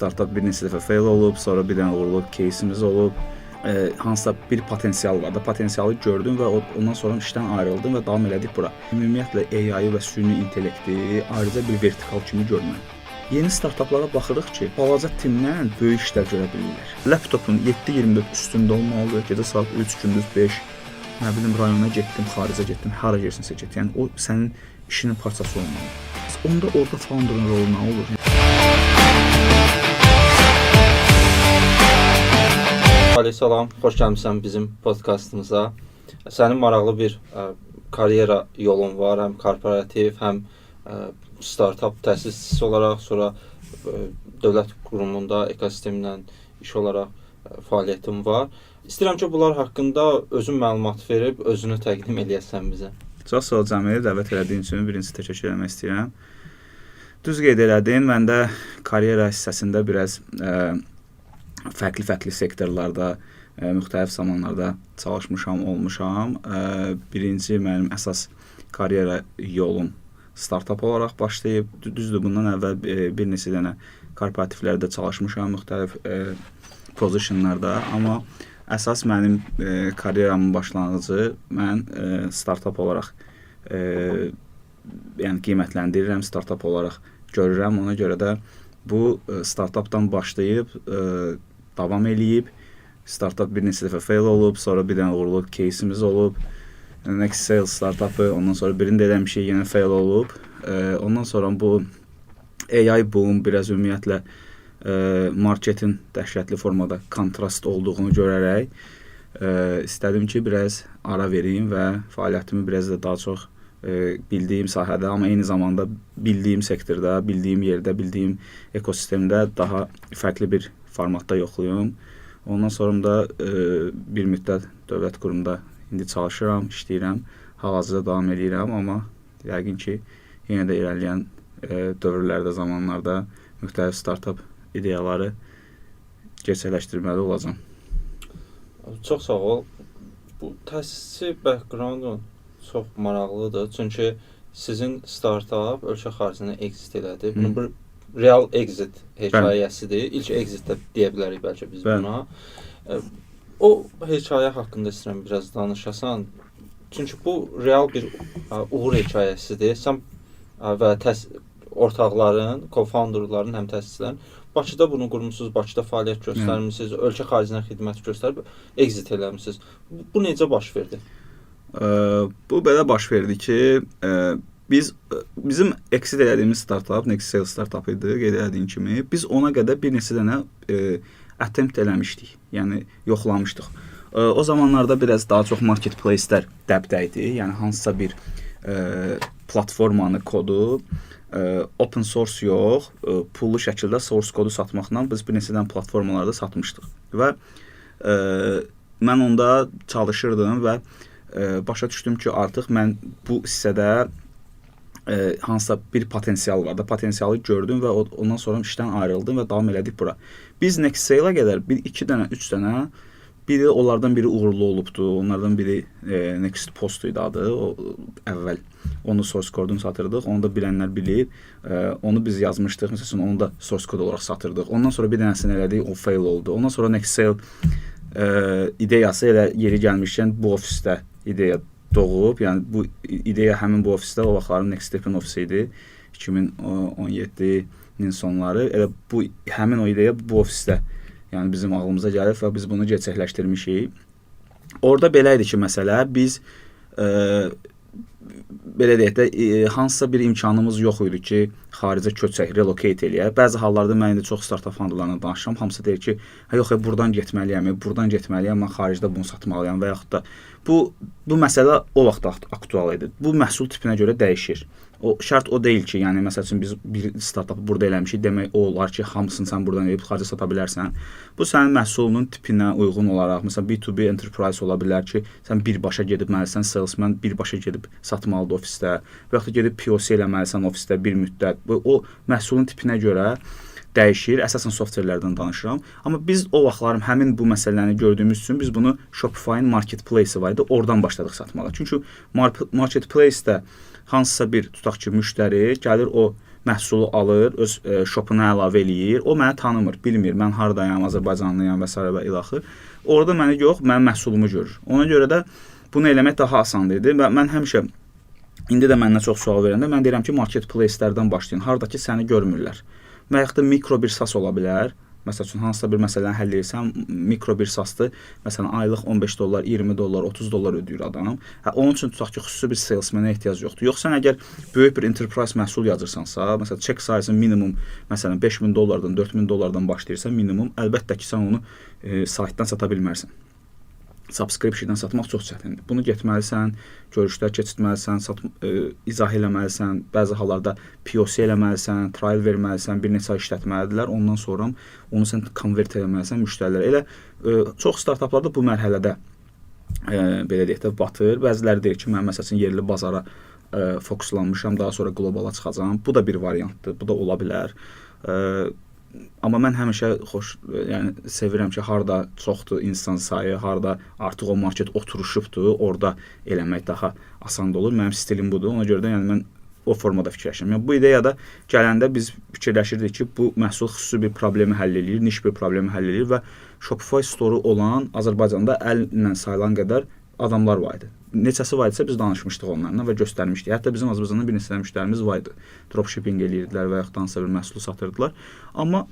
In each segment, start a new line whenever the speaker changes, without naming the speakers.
Startup bir neçə dəfə fail olub, sonra bir dənə uğurlu кейsimiz olub. Hansısa bir potensial var da, potensialı gördüm və ondan sonra işdən ayrıldım və davam elədik bura. Ümumiyyətlə AI və süni intellekti ayrıca bir vertikal kimi görməm. Yeni startaplara baxırıq ki, balaca timlə böyük işlər görə bilirlər. Laptopun 7/24 üstündə olmalıdır. Gecə saat 3, gündüz 5. Nə bilim, rayona getdim, xaricə getdim, hara getsinsə get. Yəni o sənin işinin parçası olmalıdır. Onda orada founder'ın rolu nə olur?
Salam, xoş gəlmisən bizim podkastımıza. Sənin maraqlı bir karyera yolun var, həm korporativ, həm startup təsisçisi olaraq, sonra dövlət qurumunda ekosistemlə iş olaraq fəaliyyətin var. İstəyirəm ki, bunlar haqqında özün məlumat verib, özünü təqdim eləyəsən bizə.
Çox sağ ol Cəmil, dəvət elədiyin üçün birincisi təşəkkür etmək istəyirəm. Düz qeyd elədin, mən də karyera hissəsində biraz fərqli sektorlarda, müxtəlif zamanlarda çalışmışam, olmuşam. Birinci mənim əsas karyera yolum startup olaraq başlayıb. Düzdür, bundan əvvəl bir neçə dənə korporativlərdə çalışmışam, müxtəlif pozisyonlarda. Amma əsas mənim karyeramın başlanğıcı mən startup olaraq yəni qiymətləndirirəm, startup olaraq görürəm. Ona görə də bu startupdan başlayıb davam eləyib. Startup bir neçə dəfə fail olub, sonra bir dənə uğurlu кейsimiz olub. Next Sales startupı, ondan sonra birində eləmişik, yenə fail olub. Ondan sonra bu AI boom biraz ümumiyyətlə marketin dəhşətli formada kontrast olduğunu görərək istədim ki, biraz ara vereyim və fəaliyyətimi biraz da daha çox bildiyim sahədə, amma eyni zamanda bildiyim sektorda, bildiyim yerdə, bildiyim ekosistemdə daha fərqli bir formatda yoxlayım. Ondan sonra da bir müddət dövlət qurumunda indi çalışıram, işləyirəm, hal-hazırda davam edirəm, amma yəqin ki, yenə də irəliləyən dövrlərdə, zamanlarda müxtəlif startup ideyaları gerçəkləşdirməli olacam.
Çox sağ ol. Bu təsisçi backgroundun çox maraqlıdır, çünki sizin startup ölkə xaricində exit elədi. Bunun bir real exit hekayəsidir. İlk exit də deyə bilərik bəlkə biz buna. O hekayə haqqında istəyirəm biraz danışasan. Çünki bu real bir uğur hekayəsidir. Sən və ortaqların, co-founderların, həm təsisçilərin Bakıda bunu qurmusunuz, Bakıda fəaliyyət göstərmisiniz, ölkə xaricində xidmət göstərib exit eləmisiniz. Bu necə baş verdi?
Bu belə baş verdi ki, bizim exit elədiyimiz startup, Next Sales startup idi, qeyd elədiyim kimi. Biz ona qədər bir neçə dənə attempt eləmişdik, yəni yoxlamışdıq. O zamanlarda biraz daha çox marketplace-lər dəbdə idi, yəni hansısa bir platformanı, kodu open source yox, pullu şəkildə source kodu satmaqla biz bir neçə dənə platformalarda satmışdıq. Və mən onda çalışırdım və başa düşdüm ki, artıq mən bu hissədə hansısa bir potensial var da, potensialı gördüm və ondan sonra işdən ayrıldım və davam elədik bura. Biz Next Sale-a qədər 2 dənə, 3 dənə, onlardan biri uğurlu olubdu, onlardan biri Next Post idi adı, o əvvəl onu source kodunu satırdıq, onu da bilənlər bilir, onu biz yazmışdıq, məsələn, onu da source kod olaraq satırdıq. Ondan sonra bir dənəsini elədik, o fail oldu. Ondan sonra Next Sale ideyası elə yeri gəlmişkən bu ofisdə ideya doğub, yəni bu ideya həmin bu ofisdə, o vaxtların Next Step'in ofisi idi, 2017-nin sonları, elə bu həmin o ideya bu ofisdə, yəni bizim ağlımıza gəlib və biz bunu gerçəkləşdirmişik. Orada belə idi ki, məsələ, biz belə deyək də, hansısa bir imkanımız yox idi ki, xaricə köçək, relocate eləyək. Bəzi hallarda mən indi çox startup founderlarla danışıram, hamısı deyir ki, yox, buradan getməliyəm, mən xaricdə bunu satmalıyam və yaxud da bu məsələ o vaxt aktual idi. Bu məhsul tipinə görə dəyişir. Şərt o deyil ki, yəni məsəl üçün biz bir startupı burada eləmişik, demək o olar ki, hamısını sən buradan eləyib xarici sata bilərsən. Bu sənin məhsulunun tipinə uyğun olaraq, məsələn B2B enterprise ola bilər ki, sən birbaşa gedib məlisən, salesman birbaşa gedib satmalıdır ofisdə və yaxud da gedib POC eləməlisən ofisdə bir müddət. O məhsulun tipinə görə dəyişir. Əsasən softwarelərdən danışıram. Amma biz o vaxtlar həmin bu məsələni gördüyümüz üçün biz bunu Shopify-in marketplace-i var idi, oradan başladıq satmağa. Çünki marketplace-də hansısa bir tutaq ki, müştəri gəlir o məhsulu alır, öz shopuna əlavə eləyir. O məni tanımır, bilmir. Mən hardayam, Azərbaycanlıyam və s. və ilaxır. Orada məni yox, mənim məhsulumu görür. Ona görə də bunu eləmək daha asan idi. Və mən həmişə indi də məndən çox sual verəndə mən deyirəm ki, marketplace-lərdən başlayın. Hardakı səni görmürlər. Və yaxud da mikro bir SAS ola bilər. Məsəl üçün hansısa bir məsələni həll edirsən, mikro bir SAS-dır. Məsələn, aylıq $15, $20, $30 ödəyir adam. Onun üçün tutaq ki, xüsusi bir salesman-a ehtiyac yoxdur. Yox, sən əgər böyük bir enterprise məhsul yazırsansa, məsələn, check size minimum, məsələn, $5,000-dan, $4,000-dan başlayırsan minimum, əlbəttə ki, sən onu saytdan sata bilmərsən. Subscription-dan satmaq çox çətindir. Bunu getməlisən, görüşlər keçirtməlisən, izah eləməlisən, bəzi hallarda POC eləməlisən, trial verməlisən, bir neçə ay işlətməlidirlər. Ondan sonra onu sən konvert eləməlisən müştərilərə. Elə çox startaplarda bu mərhələdə belə deyək də batır. Bəziləri deyir ki, mən məsəl üçün yerli bazara fokuslanmışam, daha sonra qlobala çıxacağam. Bu da bir variantdır, bu da ola bilər. Amma mən həmişə yəni sevirəm ki, harda çoxdur insan sayı, harda artıq o market oturuşubdur, orada eləmək daha asan olur. Mənim stilim budur. Ona görə də yəni mən o formada fikirləşirəm. Yəni bu ideyada gələndə biz fikirləşirdik ki, bu məhsul xüsusi bir problemi həll eləyir, niş bir problemi həll eləyir və Shopify storu olan Azərbaycanda əllə sayılan qədər adamlar var idi. Neçəsi var idisə biz danışmışdıq onlarla və göstərmişdik. Hətta bizim Azərbaycanda bir neçə müştərimiz var idi. Dropshipping eləyirdilər və yaxud da hansısa bir məhsulu satırdılar. Amma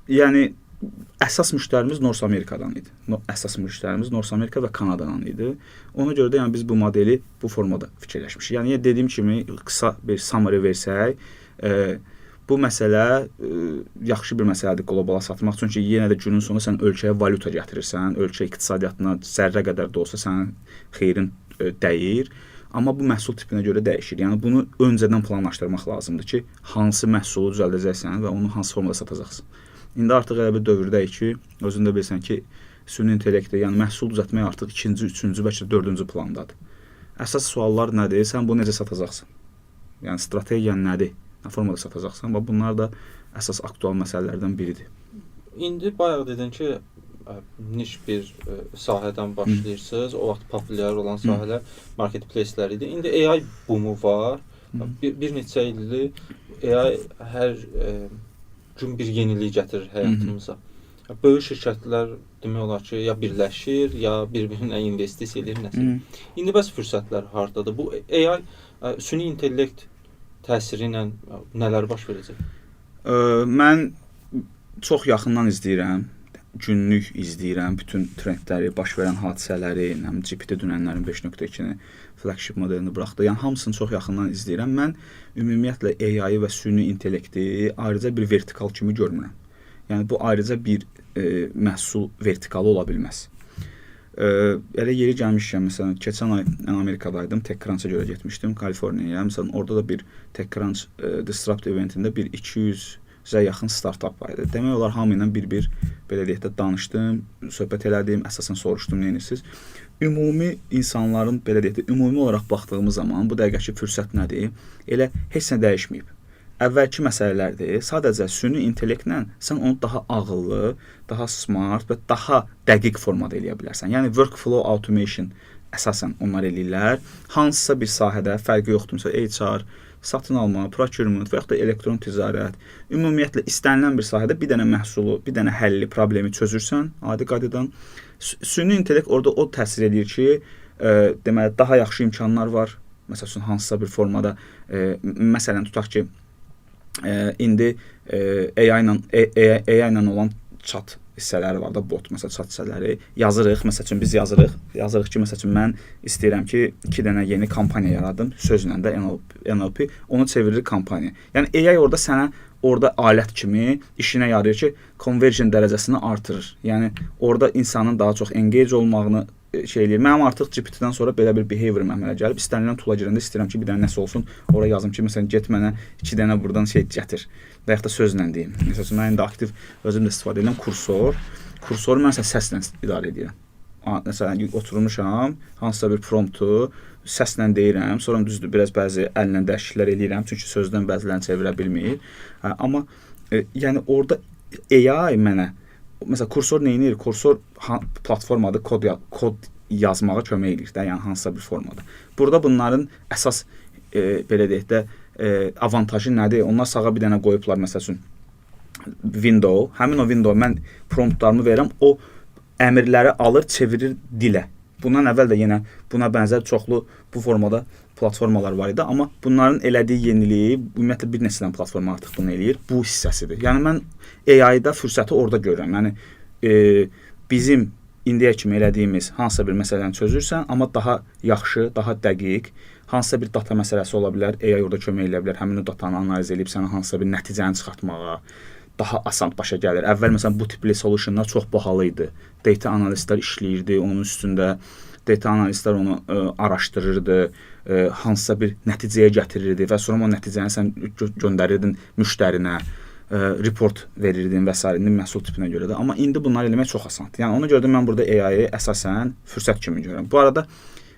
yəni əsas müştərimiz North Amerikadan idi. Əsas müştərimiz North Amerika və Kanadadan idi. Ona görə də yəni biz bu modeli bu formada fikirləşmişik. Yəni dediyim kimi qısa bir summary versək, bu məsələ yaxşı bir məsələdir qlobala satmaq. Çünki yenə də günün sonunda sən ölkəyə valyuta gətirirsən, ölkə iqtisadiyyatına zərrə qədər də olsa sənin xeyrin dəyir. Amma bu məhsul tipinə görə dəyişir. Yəni bunu öncədən planlaşdırmaq lazımdır ki, hansı məhsulu düzəldəcəksən və onu hansı formada satacaqsan. İndi artıq elə bir dövrdəyik ki, özün də bilirsən ki, süni intellektdə, yəni məhsul düzəltmək artıq 2-ci, 3-cü, bəlkə 4-cü plandadır. Əsas suallar nədir? Sən bunu necə satacaqsan? Yəni strategiyan nədir? Nə formada satacaqsan? Və bunlar da əsas aktual məsələlərdən biridir.
İndi bayaq dedin ki, niş bir sahədən başlayırsınız. O vaxt populyar olan sahələr marketplace-lər idi. İndi AI boomu var. Bir neçə ildir AI hər gün bir yenilik gətirir həyatımıza. Böyük şirkətlər demək olar ki, ya birləşir, ya bir-birinə investisiya edir nəsə. İndi bəs fürsətlər hardadır? Bu AI süni intellekt təsiri ilə nələr baş verəcək?
Mən çox yaxından izləyirəm. Günlük izləyirəm bütün trendləri, baş verən hadisələri, GPT dünənlərin 5.2-ni, flagship modelini buraxdı. Yəni hamısını çox yaxından izləyirəm. Mən ümumiyyətlə AI-yı və süni intellekti ayrıca bir vertikal kimi görmürəm. Yəni bu ayrıca bir məhsul vertikalı ola bilməz. Elə yeri gəlmişkən, məsələn, keçən ay Amerikadaydım, TechCrunch-a görə getmişdim, Kaliforniyaya. Məsələn, orada da bir TechCrunch Disrupt eventində bir 200-ə yaxın startup var idi. Demək olar hamı ilə bir-bir belə deyək də danışdım, söhbət elədim, əsasən soruşdum neyinirsiniz. Ümumi insanların belə deyək də ümumi olaraq baxdığımız zaman bu dəqiqəki fürsət nədir? Elə heç nə dəyişməyib. Əvvəlki məsələlərdir. Sadəcə süni intellektlə sən onu daha ağıllı, daha smart və daha dəqiq formada eləyə bilərsən. Yəni workflow automation əsasən onlar eləyirlər. Hansısa bir sahədə fərqi yoxdur. Məsələn, HR, satın alma, procurement və yaxud da elektron ticarət. Ümumiyyətlə istənilən bir sahədə bir dənə məhsulu, bir dənə həlli problemi çözürsən, adi qaydadan. Süni intellekt orada o təsir edir ki, deməli daha yaxşı imkanlar var. Məsəl üçün hansısa bir formada, məsələn tutaq ki, indi AI ilə olan chat hissələri var da, bot, məsələn, chat hissələri. Yazırıq, məsəl üçün biz yazırıq ki, məsəl üçün mən istəyirəm ki, 2 dənə yeni kampaniya yaradım, sözlə də NLP, onu çevirir kampaniya. Yəni AI orada sənə orada alət kimi işinə yarayır ki, conversion dərəcəsini artırır. Yəni orada insanın daha çox engage olmağını şey eləyir. Mənim artıq GPT-dən sonra belə bir behavior əmələ gəlib. İstənilən tool-a girəndə istəyirəm ki, bir dənə nəsə olsun. Ora yazım ki, məsələn, get mənə 2 dənə buradan şey gətir. Və yaxud da sözlə deyim. Məsələn, mən indi aktiv özüm də istifadə edirəm kursor. Kursoru mən səslə idarə edirəm. Məsələn, oturmuşam, hansısa bir promptu səslə deyirəm. Sonra düzdür, biraz bəzi əllə dəyişikliklər eləyirəm. Çünki sözdən bəzilərini çevirə bilmir. Amma yəni orada AI mənə məsələn, kursor nə edir? Kursor platformada kod yazmağa kömək edir də, yəni hansısa bir formada. Burada bunların əsas belə deyək də avantajı nədir? Onlar sağa bir dənə qoyublar məsəl üçün window. Həmin o window mən promptlarımı verirəm, o əmrləri alır, çevirir dilə. Bundan əvvəl də yenə buna bənzər çoxlu bu formada platformalar var idi, amma bunların elədiyi yeniliyi ümumiyyətlə bir neçədən platforma artıq bunu eləyir. Bu hissəsidir. Yəni mən AI-da fürsəti orada görürəm. Yəni bizim indiyə kimi elədiyimiz hansısa bir məsələni çözürsən, amma daha yaxşı, daha dəqiq, hansısa bir data məsələsi ola bilər, AI orada kömək edə bilər, həmin o datanı analiz edib sənə hansısa bir nəticəni çıxartmağa daha asan başa gəlir. Əvvəl məsələn bu tipli solutionlar çox bahalı idi. Data analistlər işləyirdi, onun üstündə data analistlər onu araşdırırdı, hansısa bir nəticəyə gətirirdi və sonra o nəticəni sən göndərirdin müştərinə, report verirdin və s. məhsul tipinə görə də. Amma indi bunları eləmək çox asandır. Yəni ona görə də mən burada AI-yı əsasən fürsət kimi görürəm. Bu arada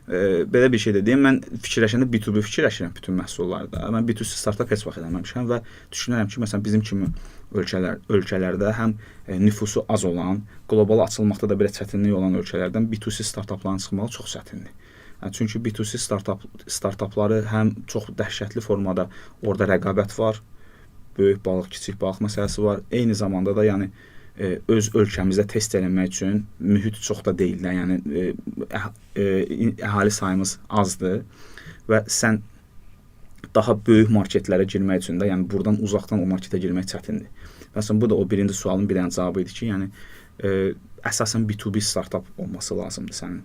belə bir şey də deyim, mən fikirləşəndə B2B fikirləşirəm bütün məhsullarda. Mən B2C startup heç vaxt eləməmişəm və düşünürəm ki, məsələn bizim kimi ölkələrdə həm nüfusu az olan, qlobal açılmaqda da belə çətinlik olan ölkələrdən B2C startupların çıxmağı çox çətindir. Yəni, çünki B2C startupları həm çox dəhşətli formada orada rəqabət var, böyük balıq, kiçik balıq məsələsi var. Eyni zamanda da yəni öz ölkəmizdə test eləmək üçün mühit çox da deyil də, yəni əhali sayımız azdır və sən daha böyük marketlərə girmək üçün də, yəni buradan uzaqdan o marketə girmək çətindir. Məsələn, bu da o birinci sualın bir dənə cavabı idi ki, yəni əsasən B2B startup olması lazımdır sənin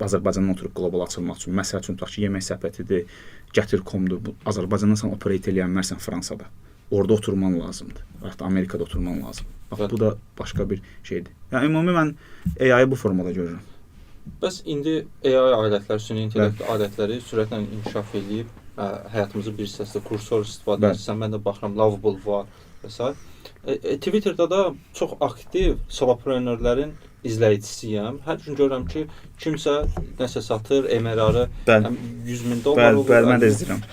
Azərbaycandan oturub qlobal açılmaq üçün. Məsəl üçün, tutaq ki, yemək səbətidir, Gətir.com-dur. Azərbaycandan sən operate eləyə bilmərsən Fransada. Orada oturman lazımdır. Və ya da Amerikada oturman lazımdır. Bax, bu da başqa bir şeydir. Yəni, ümumi mən AI-yı bu formada görürəm.
Bəs indi AI alətləri, süni intellekt alətləri sürətlə inkişaf edib, həyatımızın bir hissəsində kursor istifadə edirsən, mən də baxıram, Lovable var və s. Twitterda da çox aktiv soloprenörlərin izləyicisiyəm. Hər gün görürəm ki, kimsə nəsə satır, MRR-ı $100,000 olur.
Bəli, mən də izləyirəm.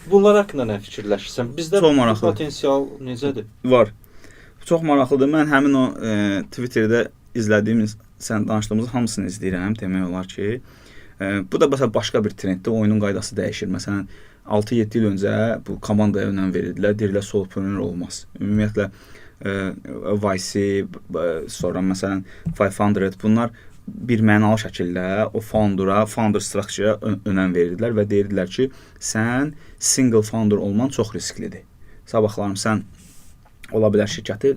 Bunlar haqqında nə fikirləşirsən? Bizdə bu potensial necədir?
Var. Çox maraqlıdır. Mən həmin o Twitterdə izlədiyimiz, sən danışdığımız hamısını izləyirəm, demək olar ki. Bu da məsələn başqa bir trenddir. Oyunun qaydası dəyişir. Məsələn, 6-7 il öncə bu komandaya önəm verirdilər. Deyirlər solopreneur olmaz. Ümumiyyətlə YC, sonra məsələn 500 bunlar bir mənalı şəkildə o founder structure-a önəm verirdilər və deyirdilər ki, sən single founder olman çox risklidir. Sabahlarım sən ola bilər şirkəti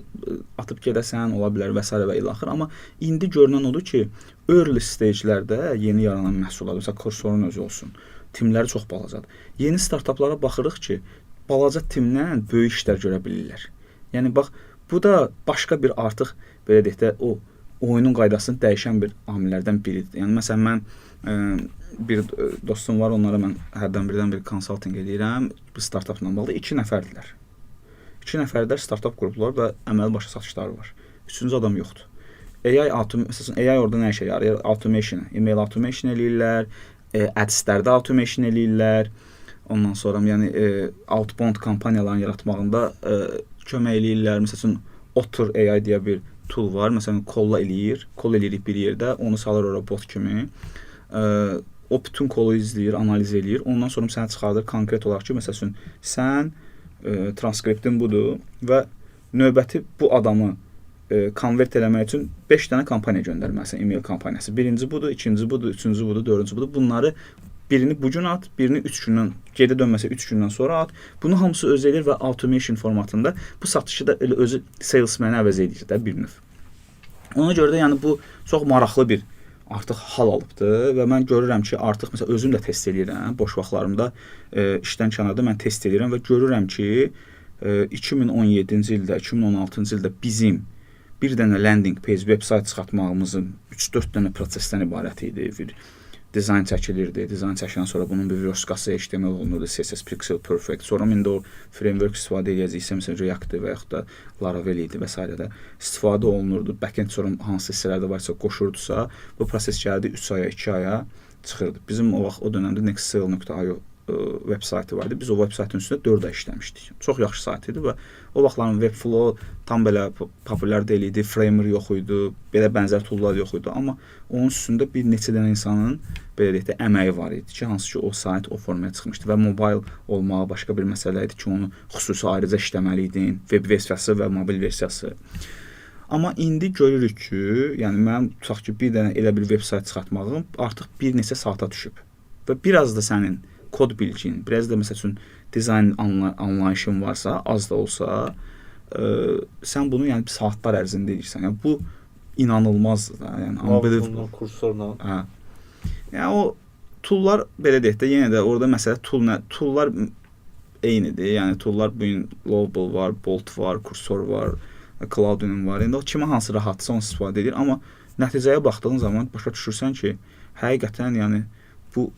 atıb gedəsən, ola bilər və s. və ilaxır. Amma indi görünən odur ki, early stage-lərdə yeni yaranan məhsullar, məsələn, kursorun özü olsun, timləri çox balacadır. Yeni startuplara baxırıq ki, balaca timlə böyük işlər görə bilirlər. Yəni, bax, bu da başqa bir artıq, belə deyək də, o oyunun qaydasını dəyişən bir amillərdən biridir. Yəni, məsələn, mən bir dostum var, onlara mən hərdən birdən bir consulting edirəm, bir startupla bağlı 2 nəfərdirlər. 2 nəfərlər startup qruplar və əməli başa satışları var. 3-cü adam yoxdur. AI orada nə işə yarayır? Automation, email automation eləyirlər, ads-lərdə automation eləyirlər. Ondan sonra yəni outbound kampaniyaların yaratmağında kömək eləyirlər. Məsələn, Otter AI deyə bir tool var. Məsələn, call eləyirik bir yerdə, onu salır ora bot kimi. O bütün callı izləyir, analiz eləyir. Ondan sonra sənə çıxardır konkret olaraq ki, məsələn, sən transkriptin budur və növbəti bu adamı konvert eləmək üçün 5 dənə kampaniya göndərməlisən, email kampaniyası. Birinci budur, ikinci budur, üçüncü budur, dördüncü budur. Bunları birini bugün at, birini 3 gündən, geri dönməsə 3 gündən sonra at. Bunu hamısı özü edir və automation formatında bu satışı da elə özü salesman-ə əvəz edir də bir növ. Ona görə də yəni bu çox maraqlı bir artıq hal alıbdır və mən görürəm ki, artıq məsələn özüm də test edirəm, boş vaxtlarımda işdən kənarda mən test edirəm və görürəm ki, 2017-ci ildə, 2016-cı ildə bizim bir dənə landing page, website çıxartmağımızın 3-4 dənə prosesdən ibarət idi. Bir dizayn çəkilirdi, dizayn çəkiləndən sonra bunun bir verskası HTML olunurdu, CSS, Pixel, Perfect. Sonra indi o framework istifadə edəcəksə, məsələn, React və yaxud da Laravel idi və s. də istifadə olunurdu. Backend sonra hansı hissələrdə varsa qoşurdusa, bu proses gəldi 3 aya, 2 aya çıxırdı. Bizim o vaxt o dövrdə nextsale.io veb saytı var idi. Biz o veb saytının üstündə 4 ay işləmişdik. Çox yaxşı sayt idi və o vaxtların Webflow tam belə populyar deyil idi, Framer yox idi, belə bənzər toollar yox idi, amma onun üstündə bir neçə dənə insanın belə deyək də əməyi var idi ki, hansı ki o sayt o formaya çıxmışdı və mobile olmağı başqa bir məsələ idi ki, onu xüsusi ayrıca işləməli idin, web versiyası və mobil versiyası. Amma indi görürük ki, yəni mənim tutaq ki, bir dənə elə bir veb sayt çıxartmağım artıq bir neçə saata düşüb. Və biraz da sənin kod bilgin, biraz da məsəl üçün dizayn anlayışın varsa, az da olsa, sən bunu yəni saatlar ərzində edirsən. Yəni bu inanılmazdır da. Yəni
kursorla.
Hə. Yəni o toollar belə deyək də yenə də orada məsələ toollar eynidir. Yəni toollar bu gün Lovable var, Bolt var, Cursor var, Cloudinum var. İndi o kimə hansı rahatsa onu istifadə edir, amma nəticəyə baxdığın zaman başa düşürsən ki, həqiqətən yəni bu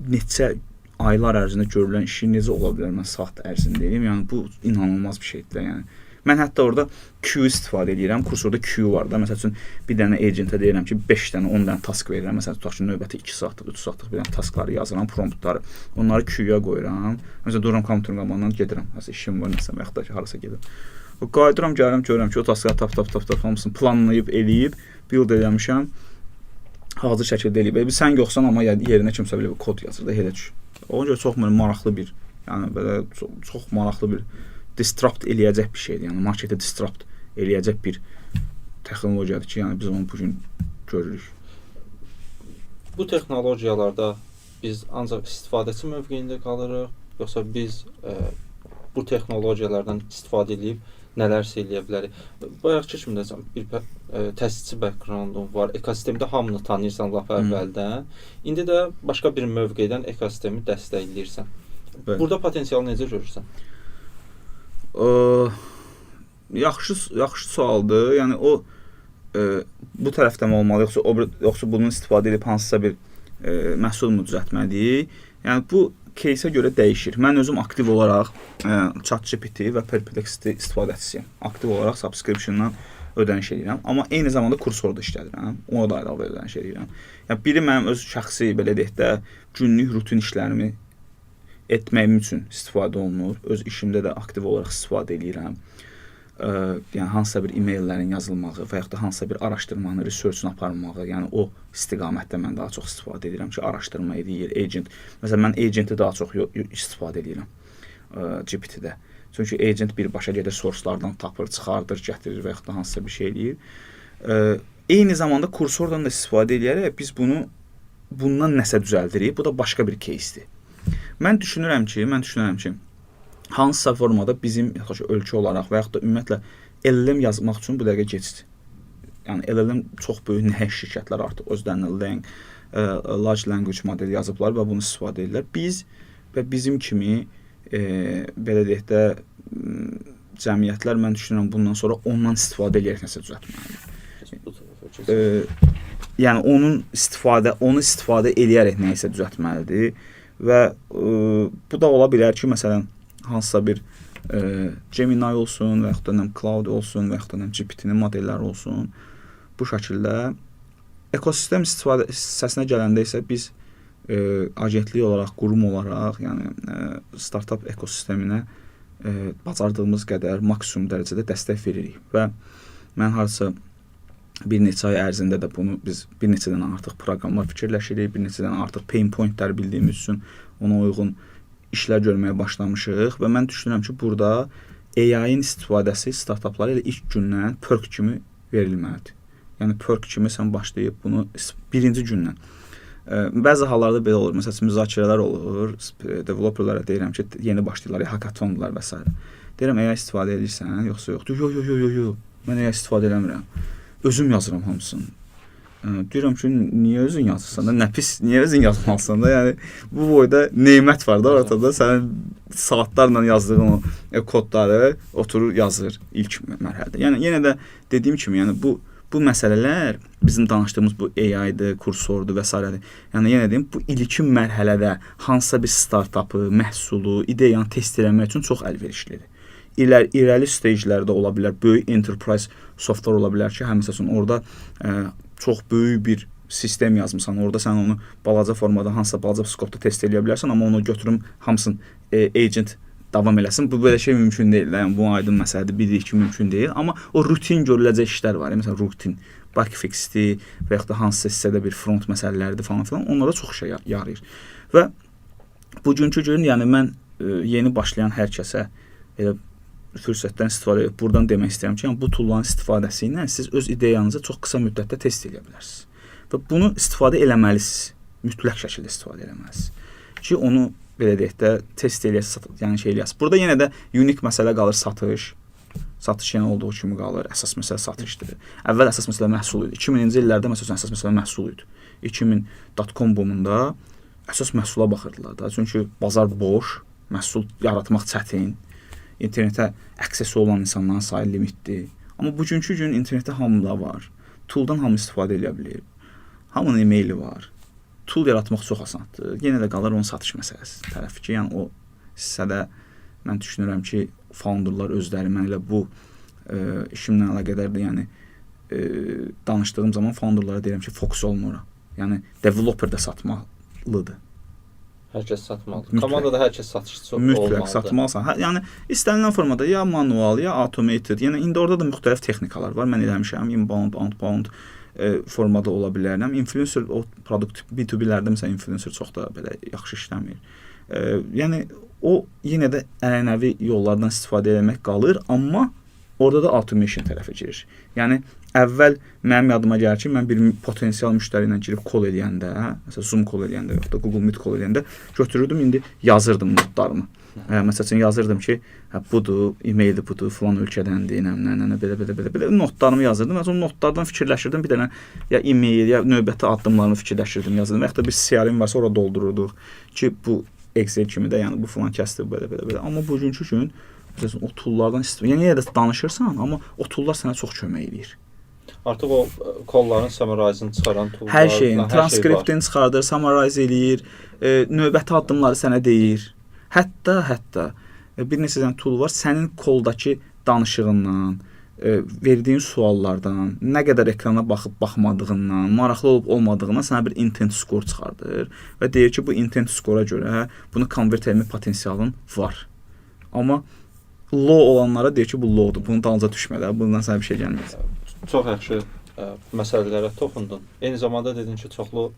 neçə aylar ərzində görülən işi necə ola bilər mən saat ərzində edeyim. Yəni bu inanılmaz bir şeydir. Yəni mən hətta orada queue istifadə edirəm. Kursorda queue var da. Məsəl üçün bir dənə agentə deyirəm ki, 5 dənə, 10 dənə task verirəm. Məsələn, tutaq ki, növbəti 2 saatlıq, 3 saatlıq bir dənə taskları yazıram, promptları. Onları queue-ya qoyuram. Məsələn, dururam kompüterin qabağından gedirəm. Məsələn, işim var nəsə, yaxud da ki, harasa gedirəm. Qayıdıram, gəlirəm, görürəm ki, o taskları tap hamısını planlayıb, eləyib, build eləmişəm. Hazır şəkildə eləyib. Sən yoxsan, amma yerinə kimsə belə bir kod yazır da, elə düşün. Ona görə çox maraqlı bir, yəni belə çox maraqlı bir disrupt eləyəcək bir şeydir. Yəni marketi disrupt eləyəcək bir texnologiyadır ki, yəni biz onu bu gün görürük.
Bu texnologiyalarda biz ancaq istifadəçi mövqeyində qalırıq, yoxsa biz bu texnologiyalardan istifadə edib nələrsə eləyə bilərik. Bayaqki kimi desəm, bir təsisçi backgroundum var, ekosistemdə hamını tanıyırsan lap əvvəldən. İndi də başqa bir mövqedən ekosistemi dəstəkləyirsən. Burada potensial necə görürsən?
Yaxşı sualdır. Yəni o bu tərəfdən olmalı, yoxsa bunun istifadə edib hansısa bir məhsul mu düzəltməliyik? Yəni bu case-ə görə dəyişir. Mən özüm aktiv olaraq ChatGPT və Perplexity istifadəçisiyəm. Aktiv olaraq subscription-dan ödəniş edirəm. Amma eyni zamanda kursorda işlədirəm. Ona da əlavə ödəniş edirəm. Yəni biri mənim öz şəxsi belə deyək də günlük rutin işlərimi etməyim üçün istifadə olunur. Öz işimdə də aktiv olaraq istifadə edirəm. Yəni hansısa bir e-maillərin yazılmağı və yaxud da hansısa bir araşdırmanın, research-unu aparmağı, yəni o istiqamətdə mən daha çox istifadə edirəm ki, araşdırma edir, agent. Məsələn, mən agenti daha çox istifadə edirəm GPT-də. Çünki agent birbaşa gedir, source-lardan tapır, çıxardır, gətirir və yaxud da hansısa bir şey eləyir. Eyni zamanda kursordan da istifadə edərək biz bundan nəsə düzəldirik. Bu da başqa bir case-dir. Mən düşünürəm ki, hansısa formada bizim ölkə olaraq və yaxud da ümumiyyətlə LLM yazmaq üçün bu dəqiqə keçdi. Yəni LLM çox böyük nəhəng şirkətlər artıq özlərinə large language model yazıblar və bunu istifadə edirlər. Biz və bizim kimi belə deyək də cəmiyyətlər mən düşünürəm bundan sonra ondan istifadə edərək nəsə düzəltməlidir. Yəni onu istifadə edərək nəsə düzəltməlidir və bu da ola bilər ki, məsələn hansısa bir Gemini olsun və yaxud da Cloud olsun və yaxud da GPT-nin modelləri olsun. Bu şəkildə ekosistem hissəsinə gələndə isə biz agentlik olaraq, qurum olaraq, yəni startup ekosisteminə bacardığımız qədər maksimum dərəcədə dəstək veririk və mən harca bir neçə ay ərzində də bunu biz bir neçədən artıq proqramlar fikirləşirik, bir neçədən artıq pain pointlər bildiyimiz üçün ona uyğun işlər görməyə başlamışıq və mən düşünürəm ki, burada AI-in istifadəsi startuplara elə ilk gündən perk kimi verilməlidir. Yəni perk kimi sən başlayıb bunu birinci gündən. Bəzi hallarda belə olur. Məsələn, müzakirələr olur. Developerlara deyirəm ki, yeni başlayırlar, hackathonlar və s. Deyirəm, AI istifadə edirsən, yoxsa yoxdur? Yox. Mən AI istifadə eləmirəm. Özüm yazıram hamısını. Deyirəm ki, niyə özün yazırsan da, nə pis, niyə özün yazmalısan da, yəni bu boyda neymət var da ortada, sənin saatlarla yazdığın o kodları oturur yazır ilk mərhələdə. Yəni yenə də dediyim kimi, yəni bu məsələlər bizim danışdığımız bu AI-dır, kursordur və s. Yəni yenə deyim, bu ilkin mərhələdə hansısa bir startupı, məhsulu, ideyanı test eləmək üçün çox əlverişlidir. İrəli stagelərdə ola bilər, böyük enterprise software ola bilər ki, həmişə orada çox böyük bir sistem yazmısan, orada sən onu balaca formada, hansısa balaca skopda test edə bilərsən, amma onu götürüm hamısını agent davam eləsin. Bu belə şey mümkün deyil. Yəni bu aydın məsələdir, bilirik ki, mümkün deyil. Amma o rutin görüləcək işlər var. Məsələn, rutin bug fixdir və yaxud da hansısa hissədə bir front məsələləridir falan filan. Onlara çox şey yarayır. Və bugünkü gün, yəni mən yeni başlayan hər kəsə elə fürsətdən istifadə edib buradan demək istəyirəm ki, yəni bu toolların istifadəsi ilə siz öz ideyanızı çox qısa müddətdə test edə bilərsiniz. Və bunu istifadə eləməlisiniz. Mütləq şəkildə istifadə eləməlisiniz. Ki onu belə deyək də test eləyəsiniz, yəni şey eləyəsiniz. Burada yenə də unik məsələ qalır satış. Satış yenə olduğu kimi qalır. Əsas məsələ satışdır. Əvvəl əsas məsələ məhsul idi. 2000-ci illərdə məsələn əsas məsələ məhsul idi. 2000.com boomunda əsas məhsula baxırdılar da. Çünki bazar boş, məhsul yaratmaq çətin. İnternetə aksesi olan insanların sayı limitdir. Amma bugünkü gün internetdə hamıda var. Tooldan hamı istifadə edə bilir. Hamının e-maili var. Tool yaratmaq çox asandır. Yenə də qalır onun satış məsələsi tərəfi ki, yəni o hissədə mən düşünürəm ki, founderlar özləri mən elə bu işimlə əlaqədardır. Yəni danışdığım zaman founderlara deyirəm ki, fokus olun ora. Yəni developer də satmalıdır.
Hər kəs satmalıdır. Komandada hər kəs satışçı
olmalıdır.
Mütləq
satmalısan. Yəni istənilən formada ya manual, ya automated. Yəni indi orada da müxtəlif texnikalar var. Mən eləmişəm inbound, outbound formada ola bilər. Influencer o produkt B2B-lərdə məsələn influencer çox da belə yaxşı işləmir. Yəni o yenə də ənənəvi yollardan istifadə etmək qalır, amma orada da automation tərəfə girir. Yəni əvvəl mənim yadıma gəlir ki, mən bir potensial müştəri ilə girib call eləyəndə, məsələn Zoom call eləyəndə, yoxsa Google Meet call eləyəndə götürürdüm, indi yazırdım notlarımı. Məsəl üçün yazırdım ki, budur, e-maildir budur, falan ölkədəndir, belə notlarımı yazırdım. Mən o notlardan fikirləşirdim, bir dənə ya e-mail, ya növbəti addımlarını fikirləşirdim, yazırdım. Və yaxud da bir CRM varsa ora doldururduq ki, bu Excel kimi də, yəni bu falan kəsdir, belə. Amma bugünkü gün məsələn o toollardan istifadə, yəni yenə də danışırsan, amma o toollar sənə çox kömək edir.
Artıq o kolların summarizini çıxaran toollar,
hər şeyin transkriptini çıxardır, summarize eləyir, növbəti addımları sənə deyir. Hətta bir neçə dənə tool var, sənin koldakı danışığından, verdiyin suallardan, nə qədər ekrana baxıb baxmadığından, maraqlı olub olmadığından sənə bir intent score çıxardır və deyir ki, bu intent score-a görə bunu konvert etmə potensialın var. Amma low olanlara deyir ki, bu low-dur, bunun dalınca düşmə də, bundan sənə bir şey gəlməyəcək.
Çox yaxşı məsələlərə toxundun. Eyni zamanda dedin ki, çoxlu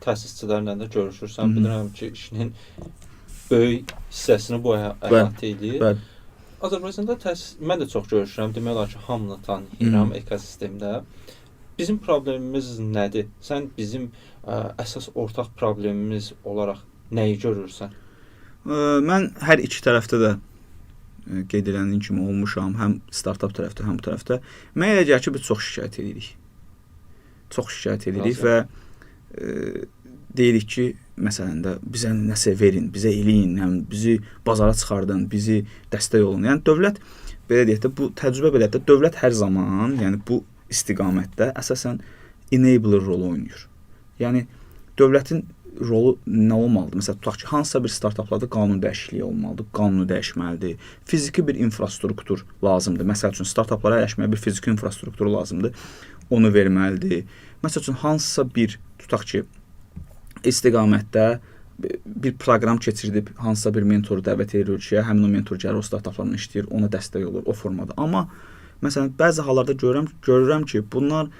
təsisçilərlə də görüşürsən. Bilirəm ki, işinin böyük hissəsini bu əhatə edir.
Bəli.
Azərbaycanda mən də çox görüşürəm. Demək olar ki, hamını tanıyıram ekosistemdə. Bizim problemimiz nədir? Sən bizim əsas ortaq problemimiz olaraq nəyi görürsən?
Mən hər iki tərəfdə də qeyd edildiyin kimi olmuşam, həm startup tərəfdə, həm bu tərəfdə. Mənə elə gəlir ki, biz çox şikayət edirik. Çox şikayət edirik və deyirik ki, məsələn də bizə nəsə verin, bizə eləyin, yəni bizi bazara çıxardın, bizi dəstək olun. Yəni dövlət belə deyək də bu təcrübə belədir. Dövlət hər zaman, yəni bu istiqamətdə əsasən enabler rolu oynayır. Yəni dövlətin rolu nə olmalıdır? Məsələn, tutaq ki, hansısa bir startaplarda qanun dəyişikliyi olmalıdır, qanunu dəyişməlidir. Fiziki bir infrastruktur lazımdır. Məsəl üçün startaplara əyləşməyə bir fiziki infrastruktur lazımdır. Onu verməlidir. Məsəl üçün hansısa bir tutaq ki, istiqamətdə bir proqram keçirdib hansısa bir mentoru dəvət edir ölkəyə, həmin o mentor gəlir o startaplarla işləyir, ona dəstək olur o formada. Amma məsələn bəzi hallarda görürəm ki, bunlar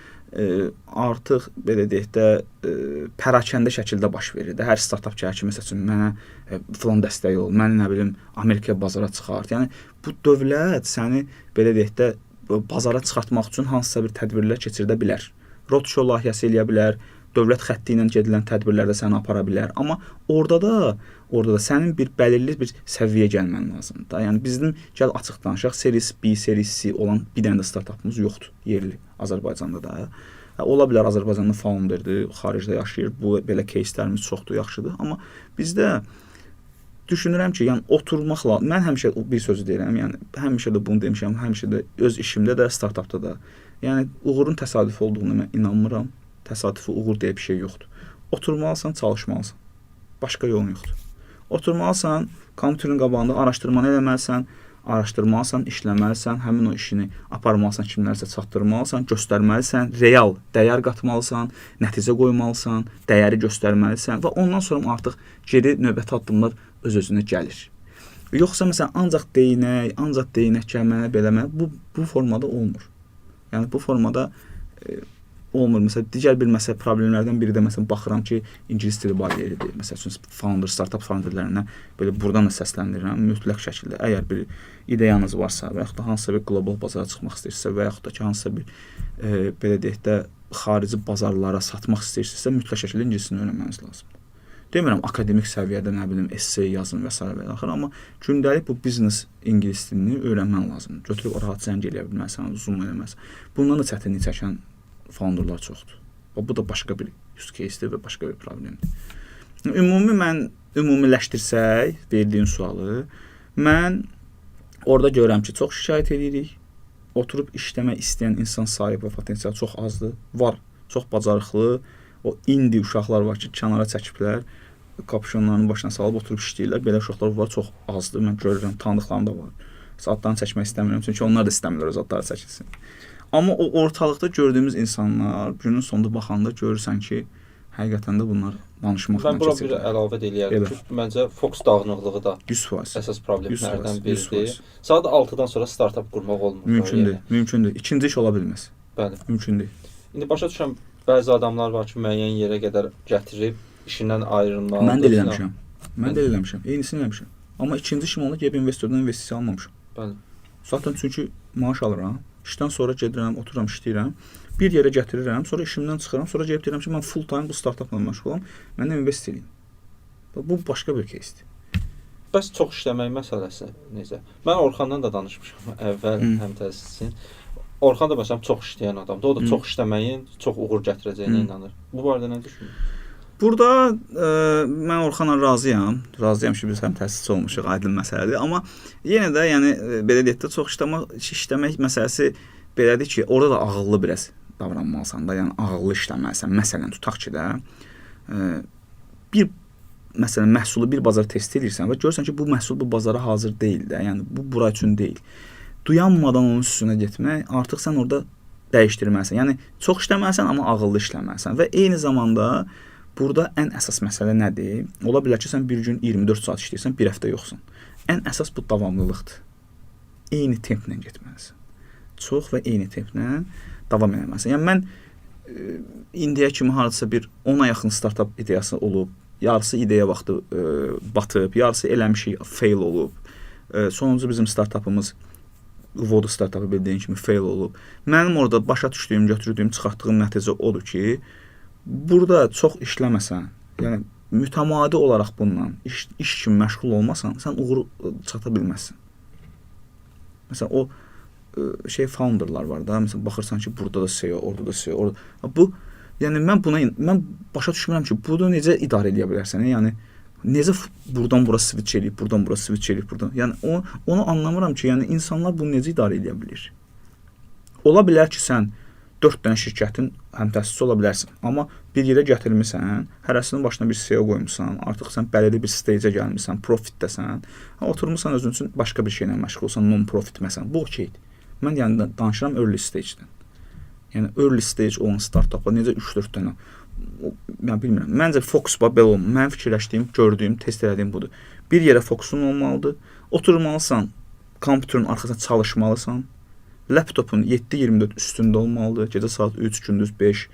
artıq belə deyək də pərakəndə şəkildə baş verir. Hər startap gəlir ki, məsəl üçün mənə filan dəstək ol, məni nə bilim Amerikaya bazara çıxart. Yəni bu dövlət səni belə deyək də bazara çıxartmaq üçün hansısa bir tədbirlər keçirdə bilər. Roadshow layihəsi eləyə bilər. Dövlət xətti ilə gedilən tədbirlərdə səni apara bilər. Amma orada da sənin bir bəlirli bir səviyyəyə gəlmən lazımdır. Yəni bizim gəl açıq danışaq, series B, series C olan bir dənə də startapımız yoxdur yerli Azərbaycanda da. Ola bilər Azərbaycanda founderdir, xaricdə yaşayır. Bu belə кейslərimiz çoxdur, yaxşıdır. Amma bizdə düşünürəm ki, yəni oturmaq lazım. Mən həmişə bir sözü deyirəm, yəni həmişə də bunu demişəm, həmişə də öz işimdə də, startapda da. Yəni uğurun təsadüfi olduğuna mən inanmıram. Təsadüfi uğur deyə bir şey yoxdur. Oturmalısan, çalışmalısan. Başqa yolun yoxdur. Oturmalısan, kompüterin qabağında araşdırmanı eləməlisən, araşdırmalısan, işləməlisən, həmin o işini aparmalısan, kimlərsə çatdırmalısan, göstərməlisən, real dəyər qatmalısan, nəticə qoymalısan, dəyəri göstərməlisən və ondan sonra artıq geri növbəti addımlar öz-özünə gəlir. Yoxsa məsələn ancaq deyinək gəlmənə beləmə bu formada olmur. Yəni bu formada olmur. Məsələn, digər bir problemlərdən biri də məsələn baxıram ki, ingilis dili bariyeridir. Məsələn, startup founderlərinə belə buradan da səsləndirirəm. Mütləq şəkildə əgər bir ideyanız varsa və yaxud da hansısa bir qlobal bazara çıxmaq istəyirsinizsə və yaxud da ki, hansısa bir belə deyək də xarici bazarlara satmaq istəyirsinizsə, mütləq şəkildə ingilis dilini öyrənməniz lazımdır. Demirəm akademik səviyyədə nə bilim essay yazın və s. və axır, amma gündəlik bu biznes ingilis dilini öyrənmən lazımdır. Götürüb rahat zəng eləyə bilməlisən, zoom eləməlisən. Bundan da çətinlik çəkən founderlar çoxdur. Bu da başqa bir use case-dir və başqa bir problemdir. Ümumiləşdirsək verdiyim sualı, mən orada görürəm ki, çox şikayət edirik. Oturub işləmək istəyən insan sayı və potensial çox azdır. Var, çox bacarıqlı, o indi uşaqlar var ki, kənara çəkiblər, kapşonlarını başına salıb oturub işləyirlər. Belə uşaqlar var, çox azdır. Mən görürəm, tanıdıqlarım da var. Adlarını çəkmək istəmirəm, çünki onlar da istəmirlər öz adları çəkilsin. Amma o ortalıqda gördüyümüz insanlar günün sonunda baxanda görürsən ki, həqiqətən də bunlar danışmaqla
keçir. Mən bura bir əlavə eləyərdim ki, məncə fokus dağınıqlığı da
100%
əsas problemlərdən biridir. Saat 6-dan sonra startup qurmaq olmur.
Mümkündür. İkinci iş ola bilməz.
Bəli.
Mümkün deyil.
İndi başa düşürəm, bəzi adamlar var ki, müəyyən yerə qədər gətirib işindən ayrılmalı.
Mən də eləmişəm. Eynisini eləmişəm. Amma ikinci işim onda gəlib investordan investisiya almamışam.
Bəli.
Zaten çünki maaş alıram. İşdən sonra gedirəm, otururam, işləyirəm. Bir yerə gətirirəm, sonra işimdən çıxıram, sonra gəlib deyirəm ki, mən full time bu startupla məşğulam. Məndən invest edin. Bu başqa bir кейsdir.
Bəs çox işləmək məsələsi necə? Mən Orxandan da danışmışam əvvəl həm təsisin. Orxan da məsələn çox işləyən adamdır. O da çox işləməyin çox uğur gətirəcəyinə inanır. Bu barədə nə düşünürsən?
Burada mən Orxanla razıyam. Razıyam ki, biz həm təsisçi olmuşuq, aydın məsələdir. Amma yenə də yəni belə deyək də çox işləmək məsələsi belədir ki, orada da ağıllı biraz davranmalısan da, yəni ağıllı işləməlisən. Məsələn, tutaq ki də məsələn məhsulu bir bazara test edirsən və görürsən ki, bu məhsul bu bazara hazır deyil də, yəni bu bura üçün deyil. Duyanmadan onun üstünə getmək, artıq sən orada dəyişdirməlisən. Yəni çox işləməlisən, amma ağıllı işləməlisən və eyni zamanda burada ən əsas məsələ nədir? Ola bilər ki, sən bir gün 24 saat işləyirsən, bir həftə yoxsan. Ən əsas bu davamlılıqdır. Eyni templə getməlisən. Çox və eyni templə davam etməlisən. Yəni mən indiyə kimi hardasa bir 10-a yaxın startup ideyası olub, yarısı ideya vaxtı batıb, yarısı eləmişik, fail olub. Sonuncu bizim startupımız Vodo startupı bildiyin kimi fail olub. Mənim orada başa düşdüyüm, götürdüyüm, çıxartdığım nəticə odur ki, burada çox işləməsən, yəni mütəmadi olaraq bundan iş kimi məşğul olmasan, sən uğur çata bilməzsən. Məsələn, o founderlar var da, məsələn, baxırsan ki, burada da SEO, orada da SEO, orada. Bu, yəni mən başa düşmürəm ki, bunu necə idarə edə bilərsən? Yəni necə buradan bura switch eləyib, buradan bura switch eləyib, buradan. Yəni onu anlamıram ki, yəni insanlar bunu necə idarə edə bilir? Ola bilər ki, sən 4 dənə şirkətin həmtəsisçisi ola bilərsən, amma bir yerə gətirmisən, hərəsinin başına bir SEO qoymusan, artıq sən bəlli bir stage-ə gəlmisən, profitdəsən, oturmusan özün üçün başqa bir şeylə məşğulsan, non-profit məsələn, bu okeydir. Mən yəni danışıram early stage-dən. Yəni early stage olan startupla necə 3-4 dənə, mən bilmirəm. Məncə fokus belə olmalı. Mən fikirləşdiyim, gördüyüm, test elədiyim budur. Bir yerə fokusun olmalıdır. Oturmalısan, kompüterin arxasında çalışmalısan. Laptopun 7-24 üstündə olmalıdır. Gecə saat 3, gündüz 5,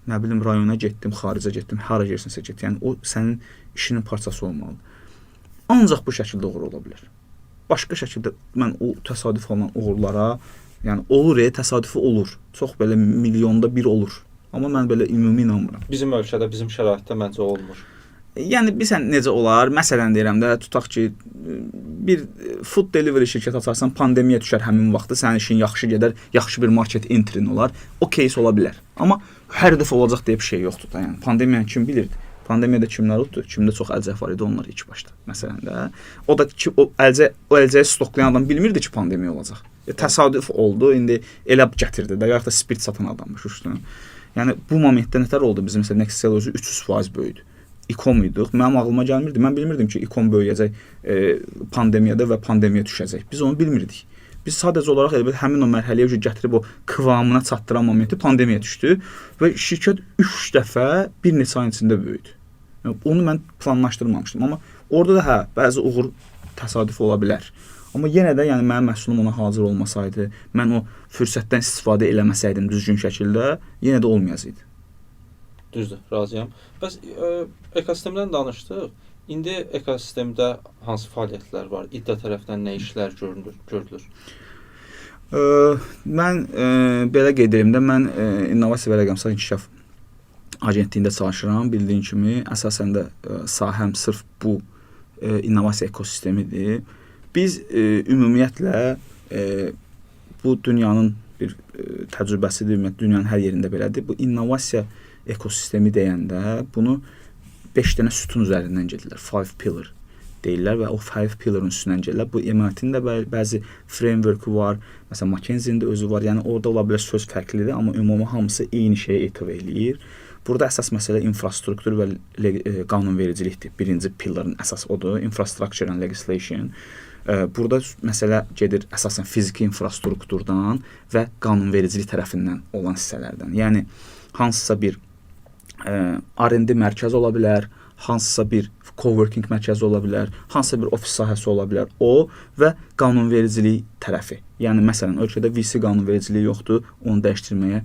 nə bilim rayona getdim, xaricə getdim, hara gəlirsinsə get. Yəni o sənin işinin parçası olmalıdır. Ancaq bu şəkildə uğur ola bilər. Başqa şəkildə mən o təsadüf olan uğurlara, yəni olur, təsadüfi olur. Çox belə milyonda bir olur. Amma mən belə ümumi inanmıram.
Bizim ölkədə, bizim şəraitdə məncə olmur.
Yəni bilsən necə olar? Məsələn deyirəm də, tutaq ki, bir food delivery şirkəti açarsan, pandemiya düşər həmin vaxtı, sənin işin yaxşı gedər, yaxşı bir market entrin olar. O case ola bilər. Amma hər dəfə olacaq deyə bir şey yoxdur da. Yəni pandemiyanı kim bilirdi? Pandemiyada kimlər oldu? Kimdə çox əlcək var idi, onlar ilk başda. Məsələn də, o da ki, o əlcəyi stoklayan adam bilmirdi ki, pandemiya olacaq. Təsadüf oldu, indi elə gətirdi də, yaxud da spirit satan adammış üstünə. Yəni bu momentdə nətər oldu bizim məsələn Nextel özü 300% böyüdü. İKOM idik. Mənim ağlıma gəlmirdi. Mən bilmirdim ki, İKOM böyüyəcək pandemiyada və pandemiya düşəcək. Biz onu bilmirdik. Biz sadəcə olaraq elə həmin o mərhələyə gətirib o kıvamına çatdıran momenti pandemiya düşdü və şirkət 3 dəfə bir neçə ayın içində böyüdü. Yəni, onu mən planlaşdırmamışdım. Amma orada da bəzi uğur təsadüf ola bilər. Amma yenə də yəni mənim məhsulum ona hazır olmasaydı, mən o fürsətdən istifadə eləməsəydim düzgün şəkildə, yenə də olmayacaqdı.
Düzdür, razıyam. Bəs ekosistemdən danışdıq. İndi ekosistemdə hansı fəaliyyətlər var? İDDA tərəfindən nə işlər görülür?
Mən belə qeyd edim də, mən İnnovasiya və Rəqəmsal İnkişaf Agentliyində çalışıram. Bildiyim kimi, əsasən də sahəm sırf bu innovasiya ekosistemidir. Biz ümumiyyətlə bu dünyanın bir təcrübəsidir, ümumiyyətlə dünyanın hər yerində belədir. Bu innovasiya ekosistemi deyəndə bunu 5 dənə sütun üzərindən gedirlər. 5 pillar deyirlər və o 5 pilların üstündən gedirlər. Bu MIT-nin də bəzi framework-u var. Məsələn, McKinsey-nin də özü var. Yəni orada ola bilər söz fərqlidir, amma ümumi hamısı eyni şeyə etibar eləyir. Burada əsas məsələ infrastruktur və qanunvericilikdir. Birinci pilların əsas odur, infrastructure and legislation. Burada məsələ gedir əsasən fiziki infrastrukturdan və qanunvericilik tərəfindən olan hissələrdən. Yəni hansısa bir R&D mərkəzi ola bilər, hansısa bir coworking mərkəzi ola bilər, hansısa bir ofis sahəsi ola bilər, o və qanunvericilik tərəfi. Yəni məsələn, ölkədə VC qanunvericiliyi yoxdur, onu dəyişdirməyə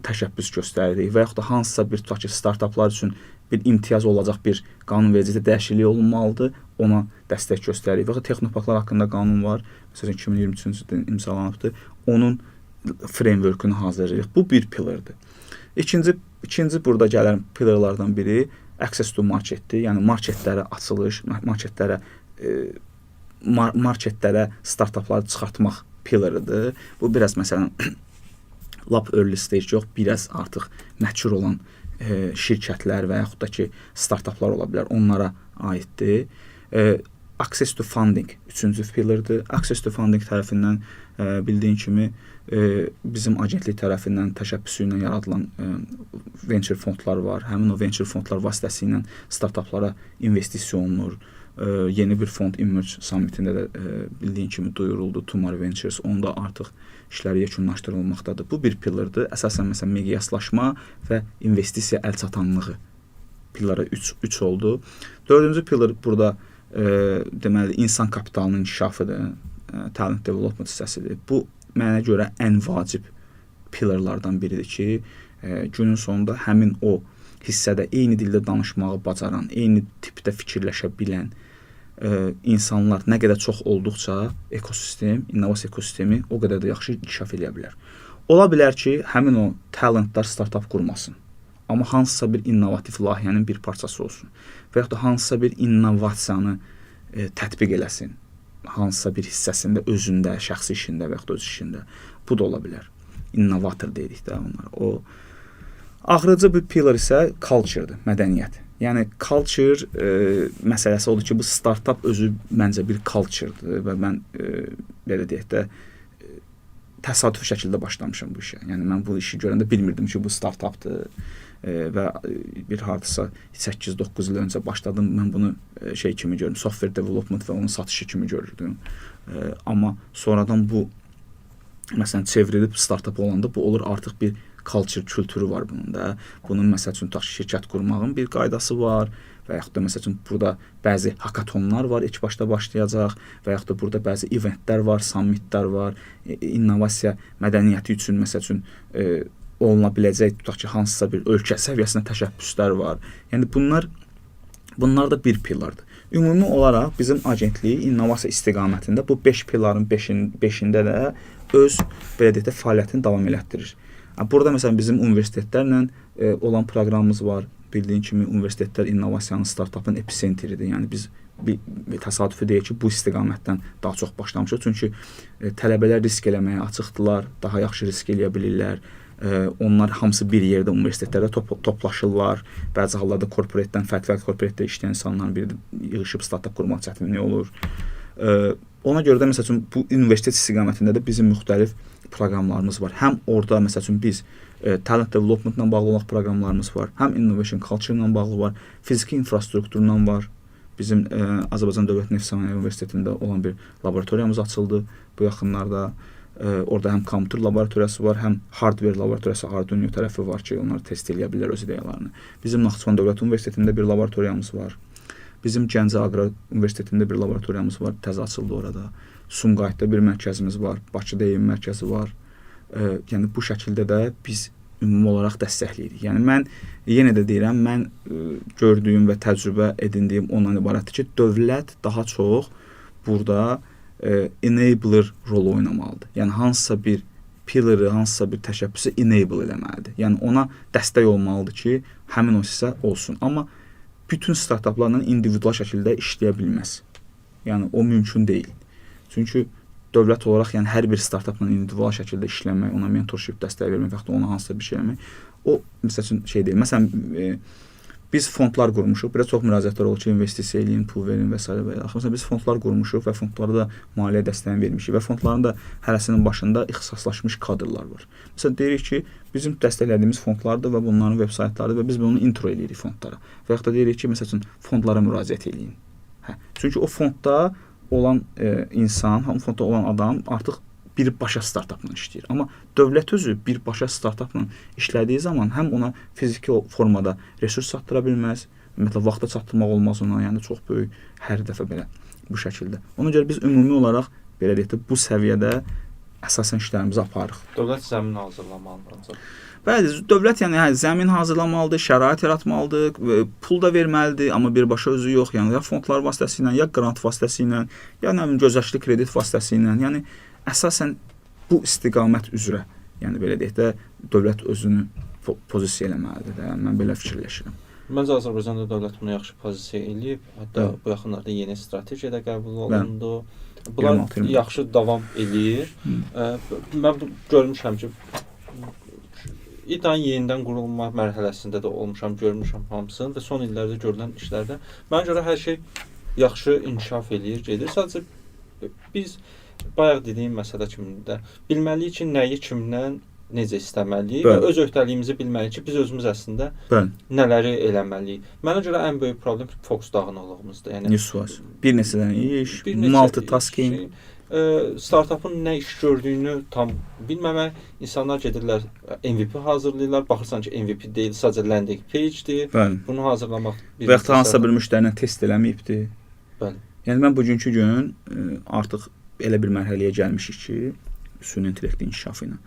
təşəbbüs göstəririk və yaxud da hansısa bir tutaq ki, startaplar üçün bir imtiyaz olacaq bir qanunvericilikdə dəyişiklik olunmalıdır, ona dəstək göstəririk. Və yaxud texnoparklar haqqında qanun var, məsələn 2023-cü ildə imzalanıbdır, onun framework-unu hazırlayırıq. Bu bir pillardır. İkinci burada gələn pillarlardan biri access to marketdir. Yəni marketlərə açılış, marketlərə startapları çıxartmaq pillarıdır. Bu biraz məsələn lap early stage yox, biraz artıq məchur olan şirkətlər və yaxud da ki startaplar ola bilər, onlara aiddir. Access to funding üçüncü pillardır. Access to funding tərəfindən bildiyin kimi bizim agentlik tərəfindən təşəbbüsü ilə yaradılan venture fondlar var. Həmin o venture fondlar vasitəsilə startaplara investisiya olunur. Yeni bir fond Emerge Summitində də bildiyin kimi duyuruldu, Tomorrow Ventures. Onda artıq işləri yekunlaşdırılmaqdadır. Bu bir pillardır. Əsasən məsələn miqyaslaşma və investisiya əlçatanlığı pillara 3 oldu. Dördüncü pillar burada deməli insan kapitalının inkişafıdır. Talent development hissəsidir. Bu mənə görə ən vacib pillarlardan biridir ki, günün sonunda həmin o hissədə eyni dildə danışmağı bacaran, eyni tipdə fikirləşə bilən insanlar nə qədər çox olduqca ekosistem, innovasiya ekosistemi o qədər də yaxşı inkişaf edə bilər. Ola bilər ki, həmin o talentlar startap qurmasın, amma hansısa bir innovativ layihənin bir parçası olsun və yaxud da hansısa bir innovasiyanı tətbiq eləsin. Hansısa bir hissəsində, özündə, şəxsi işində və yaxud da öz işində. Bu da ola bilər. İnnovator deyirik də onlar. O axırıncı bir pillar isə culture-dır, mədəniyyət. Yəni culture məsələsi odur ki, bu startup özü məncə bir culture-dır və mən belə deyək də təsadüfi şəkildə başlamışam bu işə. Yəni mən bu işi görəndə bilmirdim ki, bu startupdır və bir hardasa 8-9 il öncə başladım. Mən bunu şey kimi gördüm, software development və onun satışı kimi görürdüm. Amma sonradan bu məsələn çevrilib startup olanda bu olur artıq bir culture, kültürü var bunun da. Bunun məsəl üçün şirkət qurmağın bir qaydası var və yaxud da məsəl üçün burada bəzi hakatonlar var, ilk başda başlayacaq və yaxud da burada bəzi eventlər var, summitlər var, innovasiya mədəniyyəti üçün məsəl üçün oluna biləcək tutaq ki, hansısa bir ölkə səviyyəsində təşəbbüslər var. Yəni bunlar da bir pillardır. Ümumi olaraq bizim agentlik innovasiya istiqamətində bu 5 pilların 5-ində də öz belə deyək də fəaliyyətini davam elətdirir. Burada məsələn bizim universitetlərlə olan proqramımız var. Bildiyin kimi universitetlər innovasiyanın, startupın episentridir. Yəni biz bir təsadüfi deyək ki, bu istiqamətdən daha çox başlamışıq. Çünki tələbələr risk eləməyə açıqdılar, daha yaxşı risk eləyə bilirlər. Onlar hamısı bir yerdə universitetlərdə toplaşırlar. Bəzi hallarda korporatdan, fərqli korporatda işləyən insanların biri yığışıb startup qurmaq çətinliyi olur. Ona görə də məsəl üçün bu universitet istiqamətində də bizim müxtəlif proqramlarımız var. Həm orada məsəl üçün biz talent developmentla bağlı olan proqramlarımız var. Həm innovation culture ilə bağlı var, fiziki infrastrukturla var. Bizim Azərbaycan Dövlət Neft Sənaye Universitetində olan bir laboratoriyamız açıldı bu yaxınlarda. Orada həm kompüter laboratoriyası var, həm hardware laboratoriyası, Arduino tərəfi var ki, onlar test edə bilirlər öz ideyalarını. Bizim Naxçıvan Dövlət Universitetində bir laboratoriyamız var. Bizim Gəncə Aqrar Universitetində bir laboratoriyamız var, təzə açıldı orada. Sumqayıtda bir mərkəzimiz var, Bakıda eyni mərkəzi var. Yəni bu şəkildə də biz ümumi olaraq dəstəkləyirik. Yəni mən yenə də deyirəm, mən gördüyüm və təcrübə edindiyim ondan ibarətdir ki, dövlət daha çox burada enabler rolu oynamalıdır. Yəni hansısa bir pilları, hansısa bir təşəbbüsü enable eləməlidir. Yəni ona dəstək olmalıdır ki, həmin o hissə olsun. Amma bütün startaplarla individual şəkildə işləyə bilməz. Yəni o mümkün deyil. Çünki dövlət olaraq yəni hər bir startapla individual şəkildə işləmək, ona mentorship dəstəyi vermək və ya ona hansısa bir şey eləmək, o məsəl üçün şey deyil. Məsələn, biz fondlar qurmuşuq. Biraz çox müraciətlər olur ki, investisiya eləyin, pul verin və s. Məsələn, biz fondlar qurmuşuq və fondlara da maliyyə dəstəyi vermişik və fondların da hərəsinin başında ixtisaslaşmış kadrlar var. Məsələn, deyirik ki, bizim dəstəklədiyimiz fondlardır və bunların veb saytlarıdır və biz bunu intro eləyirik fondlara. Və yaxud da deyirik ki, məsəl üçün fondlara müraciət eləyin. Çünki o fondda olan insan, fondda olan adam artıq birbaşa startapla işləyir. Amma dövlət özü birbaşa startapla işlədiyi zaman həm ona fiziki formada resurs çatdıra bilməz, ümumiyyətlə vaxta çatdırmaq olmaz ona, yəni çox böyük hər dəfə belə bu şəkildə. Ona görə biz ümumi olaraq belə deyək də bu səviyyədə əsasən işlərimizi aparırıq.
Dövlət zəmin hazırlamalıdır.
Bəli, dövlət yəni zəmin hazırlamalıdır, şərait yaratmalıdır, pul da verməlidir, amma birbaşa özü yox. Yəni ya fondlar vasitəsilə, ya qrant vasitəsilə, ya nə bilim gözəşli kredit vasitəsilə, yəni əsasən bu istiqamət üzrə, yəni belə deyək də dövlət özünü pozisiya eləməlidir də. Yəni mən belə fikirləşirəm.
Məncə Azərbaycanda dövlət bunu yaxşı pozisiya eləyib. Hətta bu yaxınlarda yeni strategiya da qəbul olundu. Bunlar yaxşı davam eləyir. Mən görmüşəm ki, İDAN yenidən qurulma mərhələsində də olmuşam, görmüşəm hamısını və son illərdə görülən işlərdə mənə görə hər şey yaxşı inkişaf eləyir, gedir. Sadəcə biz bayaq dediyim məsələ kimdə bilməliyik ki, nəyi kimdən necə istəməliyik və öz öhdəliyimizi bilməliyik ki, biz özümüz əslində nələri eləməliyik. Mənə görə ən böyük problem fokus dağınıqlığımızdır. Yəni
bir neçədən iş, multitasking,
startupın nə iş gördüyünü tam bilməmək, insanlar gedirlər MVP hazırlayırlar, baxırsan ki, MVP deyil, sadəcə landing page-dir. Bunu hazırlamaq
və yaxud hansısa bir müştərinə test eləməyibdir.
Bəli.
Yəni mən bugünkü gün artıq elə bir mərhələyə gəlmişik ki, süni intellektin inkişafı ilə.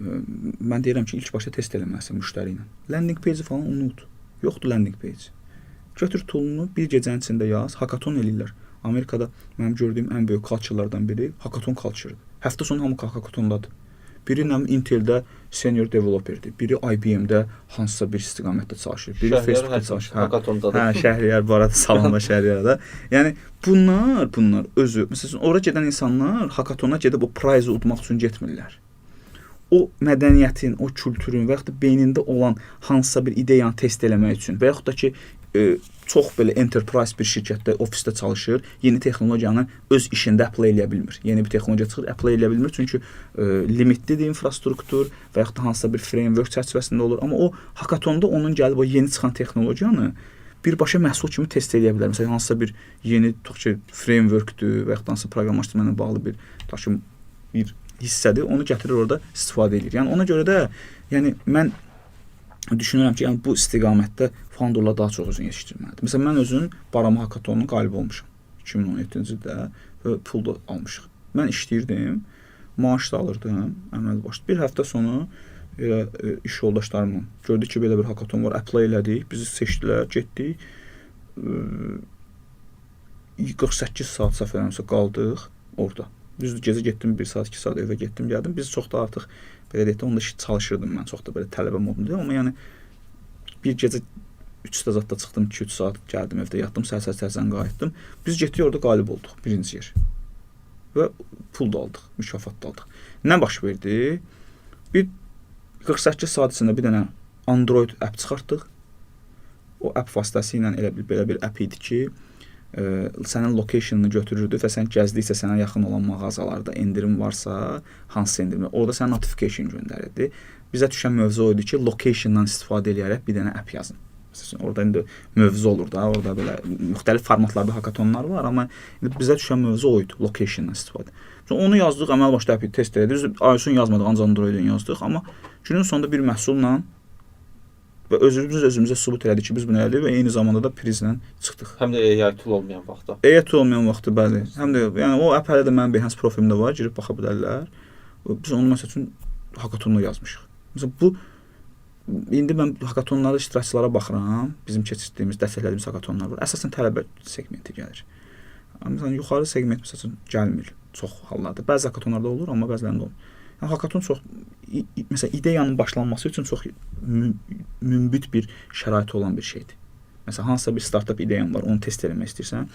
Mən deyirəm ki, ilk başda test eləməlisən müştəri ilə. Landing page falan unut. Yoxdur landing page. Götür toolunu bir gecənin içində yaz, hackathon eləyirlər. Amerikada mənim gördüyüm ən böyük culture-lardan biri hackathon culture-dır. Həftə sonu hamı hackathondadır. Biri Intel-də senior developer-dir, biri IBM-də hansısa bir istiqamətdə çalışır, biri Facebookda çalışır.
Hackathondadır.
Şəhriyar bu arada salonda Şəhriyarda. Yəni bunlar özü, məsələn, ora gedən insanlar hackathona gedib o prize udmaq üçün getmirlər. O mədəniyyətin, o kültürün və yaxud da beynində olan hansısa bir ideyanı test eləmək üçün və yaxud da ki, çox belə enterprise bir şirkətdə, ofisdə çalışır, yeni texnologiyanı öz işində apply eləyə bilmir. Yeni bir texnologiya çıxır, apply eləyə bilmir, çünki limitlidir infrastruktur və yaxud da hansısa bir framework çərçivəsində olur. Amma o hackathonda onun gəlib o yeni çıxan texnologiyanı birbaşa məhsul kimi test eləyə bilər. Məsələn, hansısa bir yeni frameworkdur və yaxud da hansısa proqramlaşdırma ilə bağlı bir hissədir, onu gətirir orada istifadə edir. Yəni ona görə də yəni mən düşünürəm ki, yəni bu istiqamətdə founderlar daha çox özünü yetişdirməlidir. Məsələn, mən özüm Barama hackathonunun qalibi olmuşam 2017-ci ildə və pul da almışıq. Mən işləyirdim, maaş da alırdım, əməli başda. Bir həftə sonu iş yoldaşlarımla gördük ki, belə bir hackathon var, apply elədik, bizi seçdilər, getdik. 48 saat səfərlərimizə qaldıq orada. Düzdür, gecə getdim, 1 saat, 2 saat evə getdim, gəldim. Biz çox da artıq belə deyək də onda çalışırdım mən, çox da belə tələbə modunda, amma yəni bir gecə 3 zadda çıxdım, 2-3 saat gəldim evdə, yatdım, səhər-səhər qayıtdım. Biz getdik orada qalib olduq, birinci yer. Və pul da aldıq, mükafat da aldıq. Nə baş verdi? Bir 48 saat içində bir dənə Android app çıxartdıq. O app vasitəsilə elə belə bir app idi ki, sənin locationunu götürürdü və sən gəzdikcə sənə yaxın olan mağazalarda endirim varsa, hansı endirim, orada sənə notification göndərirdi. Bizə düşən mövzu o idi ki, locationdan istifadə edərək bir dənə app yazın. Məsələn, orada indi mövzu olur da, orada belə müxtəlif formatlarda hakatonlar var, amma indi bizə düşən mövzu o idi, locationdan istifadə. Sonra onu yazdıq, əməl başda API test edirik. iOS-un yazmadıq, ancaq Android-ün yazdıq, amma günün sonunda bir məhsulla və özümüzə sübut elədik ki, biz bunu elədik və eyni zamanda da prizlə çıxdıq.
Həm də AI tool olmayan vaxtda.
AI tool olmayan vaxtı, bəli. Həm də yəni o app hələ də mənim Behance profilimdə var, girib baxa bilərlər. Biz onu məsəl üçün hakatonla yazmışıq. Məsələn, bu indi mən hakatonlarda iştirakçılara baxıram. Bizim keçirdiyimiz, dəstəklədiyimiz hakatonlar var. Əsasən tələbə segmenti gəlir. Məsələn, yuxarı segment məsəl üçün gəlmir çox hallarda. Bəzi hakatonlarda olur, amma bəzilərində olmur. Yəni hakaton çox məsələn ideyanın başlanması üçün çox münbit bir şərait olan bir şeydir. Məsələn, hansısa bir startap ideyan var, onu test etmək istəyirsən,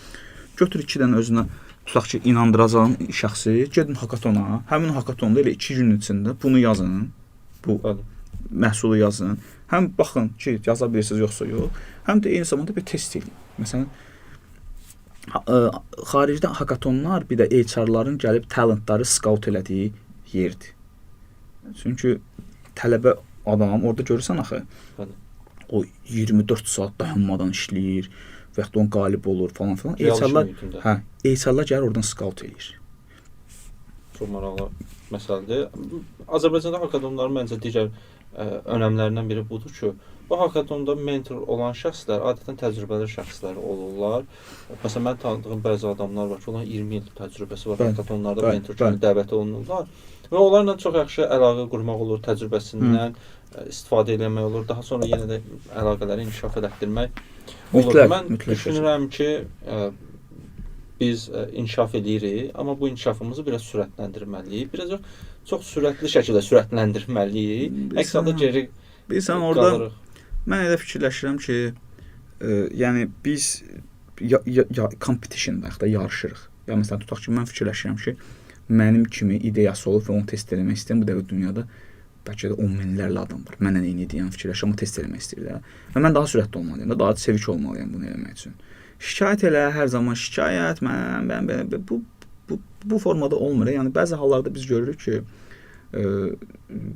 götür 2 dənə özünə tutaq ki, inandıracağın şəxsi, gedin hakatona. Həmin hakatonda elə 2 günün içində bunu yazın. Bu məhsulu yazın. Həm baxın ki, yaza bilirsiniz yoxsa yox. Həm də eyni zamanda bir test edin. Məsələn, xaricdə hakatonlar bir də HR-ların gəlib talentları scout elədiyi yerdir. Çünki tələbə adam orada görürsən axı. O 24 saat dayanmadan işləyir və yaxud da onun qalib olur falan filan. HR-lar gəlir oradan scout eləyir.
Çox maraqlı məsələdir. Azərbaycanda hakatonların məncə digər önəmlərindən biri budur ki, bu hakatonda mentor olan şəxslər adətən təcrübəli şəxslər olurlar. Məsələn, mən tanıdığım bəzi adamlar var ki, onların 20 il təcrübəsi var, hakatonlarda mentor kimi dəvət olunurlar və onlarla çox yaxşı əlaqə qurmaq olur, təcrübəsindən istifadə etmək olur. Daha sonra yenə də əlaqələri inkişaf etdirmək olur. Mən düşünürəm ki, biz inkişaf edirik, amma bu inkişafımızı biraz sürətləndirməliyik. Biraz çox sürətli şəkildə sürətləndirməliyik. Əks halda geri
bilirsən, orada mən elə fikirləşirəm ki, yəni biz competition-da yaxud da yarışırıq. Ya məsələn, tutaq ki, mən fikirləşirəm ki, mənim kimi ideyası olub və onu test etmək istəyən bu dəqiqə dünyada bəlkə də 10 minlərlə adam var. Mənlə eyni ideyəni fikirləşirəm, amma test etmək istəyirlər. Və mən daha sürətli olmalıyam, daha sevik olmalıyam bunu eləmək üçün. Şikayət elə, hər zaman şikayət, bu formada olmur. Yəni bəzi hallarda biz görürük ki,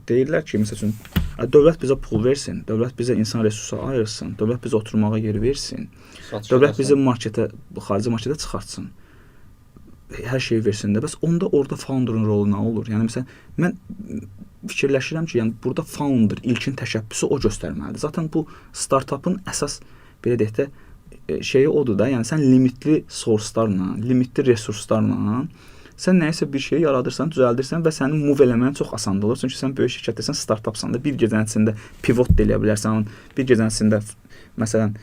deyirlər ki, məsəl üçün, dövlət bizə pul versin, dövlət bizə insan resursu ayırsın, dövlət bizə oturmağa yer versin, dövlət bizi xarici marketə çıxartsın, hər şeyi versin də. Bəs onda orada founder'ın rolu nə olur? Yəni, məsələn, mən fikirləşirəm ki, yəni burada founder, ilkin təşəbbüsü o göstərməlidir. Zaten bu startupın əsas, belə deyək də, şeyi odur da, yəni sən limitli sourcelarla, limitli resurslarla sən nəyisə bir şey yaradırsan, düzəldirsən və sənin move eləməyin çox asandır olur. Çünki sən böyük şirkətdəsən, startupsan da bir gecənin içində pivot da eləyə bilərsən, bir gecənin içində məsələn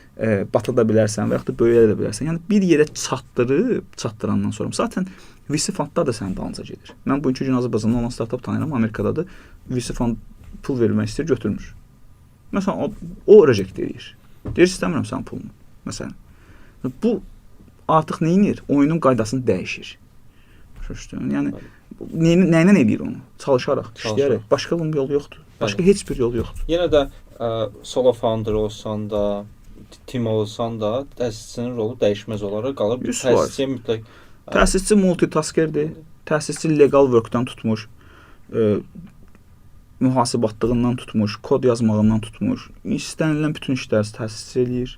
batıda bilərsən və yaxud da böyüyə də bilərsən. Yəni bir yerə çatdırandan sonra zaten VC fondlar da sənin dalınca gedir. Mən bugünkü gün Azərbaycanda olan startup tanıyıram, Amerikadadır. VC fond pul vermək istəyir, götürmür. Məsələn, o reject edir. Deyir, istəmirəm sənin pulunu. Məsələn, bu artıq nə edir? Oyunun qaydasını dəyişir. Yəni, nə ilə edir onu? Çalışaraq, işləyərək. Başqa bunun yolu yoxdur. Başqa heç bir yolu yoxdur.
Yenə də solo founder olsan da, team olsan da, təsisçinin rolu dəyişməz olaraq qalır. Təsisçiyə mütləq...
Təsisçi multitaskerdir. Təsisçi legal workdan tutmuş, mühasibatlığından tutmuş, kod yazmağından tutmuş, istənilən bütün işləri təsisçi eləyir.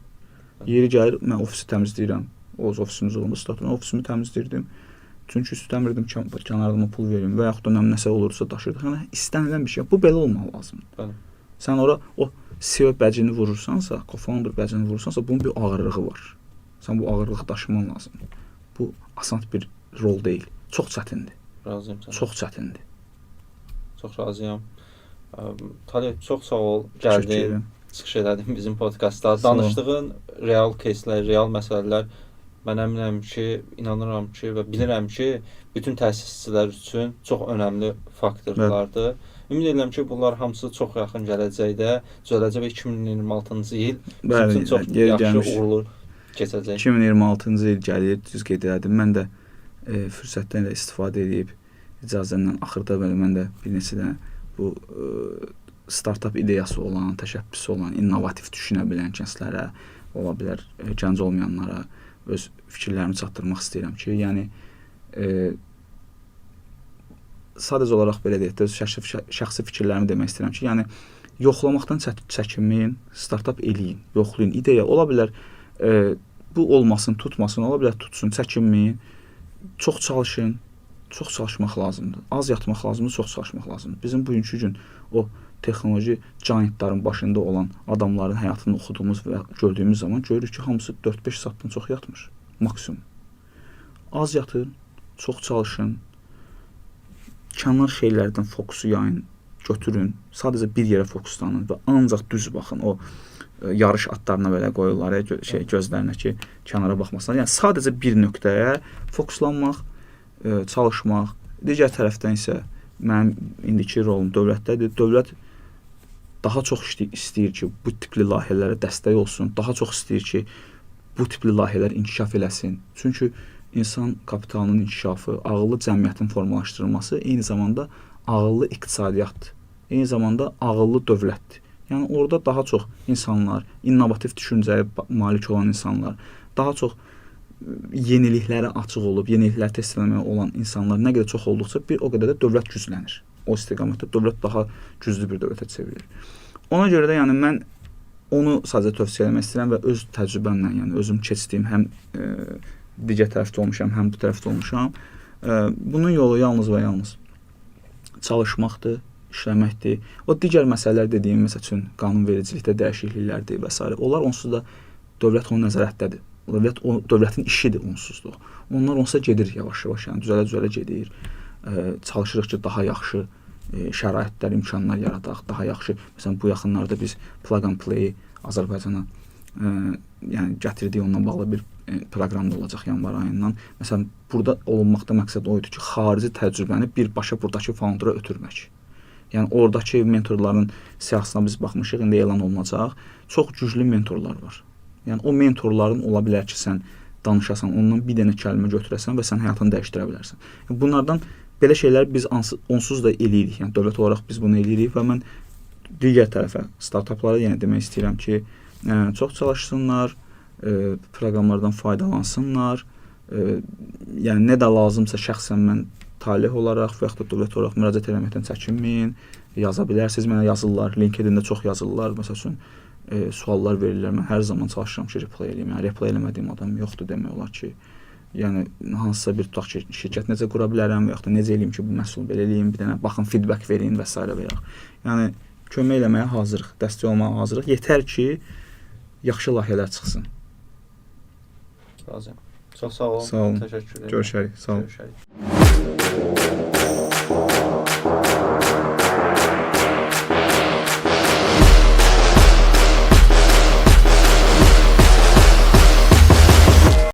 Yeri gəlir, mən ofisi təmizləyirəm. Ofisimiz olanda startdan ofisimi təmizləyirdim. Çünki istəmirdim kənarıma pul verim və yaxud da nəsə olursa daşırdıq. Yəni, istənilən bir şey. Bu belə olmalı lazımdır. Sən ora o CEO bəcini vurursansa, co-founder bəcini vurursansa, bunun bir ağırlığı var. Sən bu ağırlığı daşıman lazımdır. Bu asan bir rol deyil. Çox çətindir.
Razıyam sənə.
Çox çətindir.
Çox razıyam. Talib, çox sağ ol. Gəldin, çıxış elədin bizim podkastda. Danışdığın real кейslər, real məsələlər mən əminəm ki, inanıram ki və bilirəm ki, bütün təsisçilər üçün çox önəmli faktorlardır. Ümid edirəm ki, bunlar hamısı çox yaxın gələcəkdə, düzələcək və 2026-cı il üçün çox yaxşı uğurlu keçəcək.
2026-cı il gəlir, düz qeyd elədim. Mən də fürsətdən də istifadə edib, icazənlə axırda mən də bir neçə də bu startup ideyası olan, təşəbbüsü olan, innovativ düşünə bilən gənclərə, ola bilər gənc olmayanlara öz fikirlərimi çatdırmaq istəyirəm ki, yəni sadəcə olaraq belə deyək də, öz şəxsi fikirlərimi demək istəyirəm ki, yəni yoxlamaqdan çəkinməyin, startap eləyin, yoxlayın. İdeya ola bilər bu olmasın, tutmasın, ola bilər tutsun, çəkinməyin. Çox çalışın, çox çalışmaq lazımdır. Az yatmaq lazımdır, çox çalışmaq lazımdır. Bizim bugünkü gün o texnoloji giantların başında olan adamların həyatını oxuduğumuz və gördüyümüz zaman görürük ki, hamısı 4-5 saatdan çox yatmır, maksimum. Az yatın, çox çalışın, kənar şeylərdən fokusu yayın, götürün, sadəcə bir yerə fokuslanın və ancaq düz baxın. O yarış atlarına belə qoyurlar, gözlərinə ki, kənara baxmasınlar. Yəni sadəcə bir nöqtəyə fokuslanmaq, çalışmaq. Digər tərəfdən isə mənim indiki rolum dövlətdədir. Dövlət daha çox istəyir ki, bu tipli layihələrə dəstək olsun, daha çox istəyir ki, bu tipli layihələr inkişaf eləsin. Çünki insan kapitalının inkişafı, ağıllı cəmiyyətin formalaşdırılması eyni zamanda ağıllı iqtisadiyyatdır. Eyni zamanda ağıllı dövlətdir. Yəni orada daha çox insanlar, innovativ düşüncəyə malik olan insanlar, daha çox yeniliklərə açıq olub, yenilikləri test etməyə olan insanlar nə qədər çox olduqca bir o qədər də dövlət güclənir. O istiqamətdə dövlət daha güclü bir dövlətə çevrilir. Ona görə də yəni mən onu sadəcə tövsiyə etmək istəyirəm və öz təcrübəmlə, yəni özüm keçdiyim həm digər tərəfdə olmuşam, həm bu tərəfdə olmuşam. Bunun yolu yalnız və yalnız çalışmaqdır, işləməkdir. O digər məsələlər dediyim, məsəl üçün qanunvericilikdə dəyişikliklərdir və s. Onlar onsuz da dövlət onun nəzarətdədir. Dövlətin işidir onsuzluq. Onlar onsuz gedir yavaş-yavaş, yəni düzələ-düzələ gedir. Çalışırıq ki, daha yaxşı şəraitlər, imkanlar yaradaq, daha yaxşı. Məsələn, bu yaxınlarda biz Plug and Play Azərbaycana yəni gətirdiyi onunla bağlı bir proqram da olacaq yanvar ayından. Məsələn, burada olunmaqda məqsəd o idi ki, xarici təcrübəni birbaşa buradakı foundera ötürmək. Yəni oradakı mentorların siyahısına biz baxmışıq, indi elan olunacaq. Çox güclü mentorlar var. Yəni o mentorların ola bilər ki, sən danışasan, ondan bir dənə kəlmə götürəsən və sən həyatını dəyişdirə bilərsən. Bunlardan belə şeylər biz onsuz da eləyirik. Yəni dövlət olaraq biz bunu eləyirik və mən digər tərəfə, startaplara yenə demək istəyirəm ki, çox çalışsınlar, proqramlardan faydalansınlar. Yəni nə də lazımsa şəxsən mən talih olaraq və yaxud da dövlət olaraq müraciət etməkdən çəkinməyin. Yaza bilərsiniz, mənə yazırlar, LinkedIn-də çox yazırlar, məsəl üçün suallar verirlər. Mən hər zaman çalışıram ki, reply eləyim. Yəni reply eləmədiyim adam yoxdur demək olar ki, yəni hansısa bir tutaq ki, şirkət necə qura bilərəm və yaxud da necə eləyim ki, bu məhsulu belə eləyim, bir dənə baxın, feedback verin və s. və yaxud. Yəni kömək eləməyə hazırıq, dəstək olmağa hazırıq. Yetər ki, yaxşı layihələr çıxsın.
Lazım. Çox sağ olun.
Sağ olun.
Təşəkkür edirəm.
Görüşərik. Sağ olun.
Görüşərik.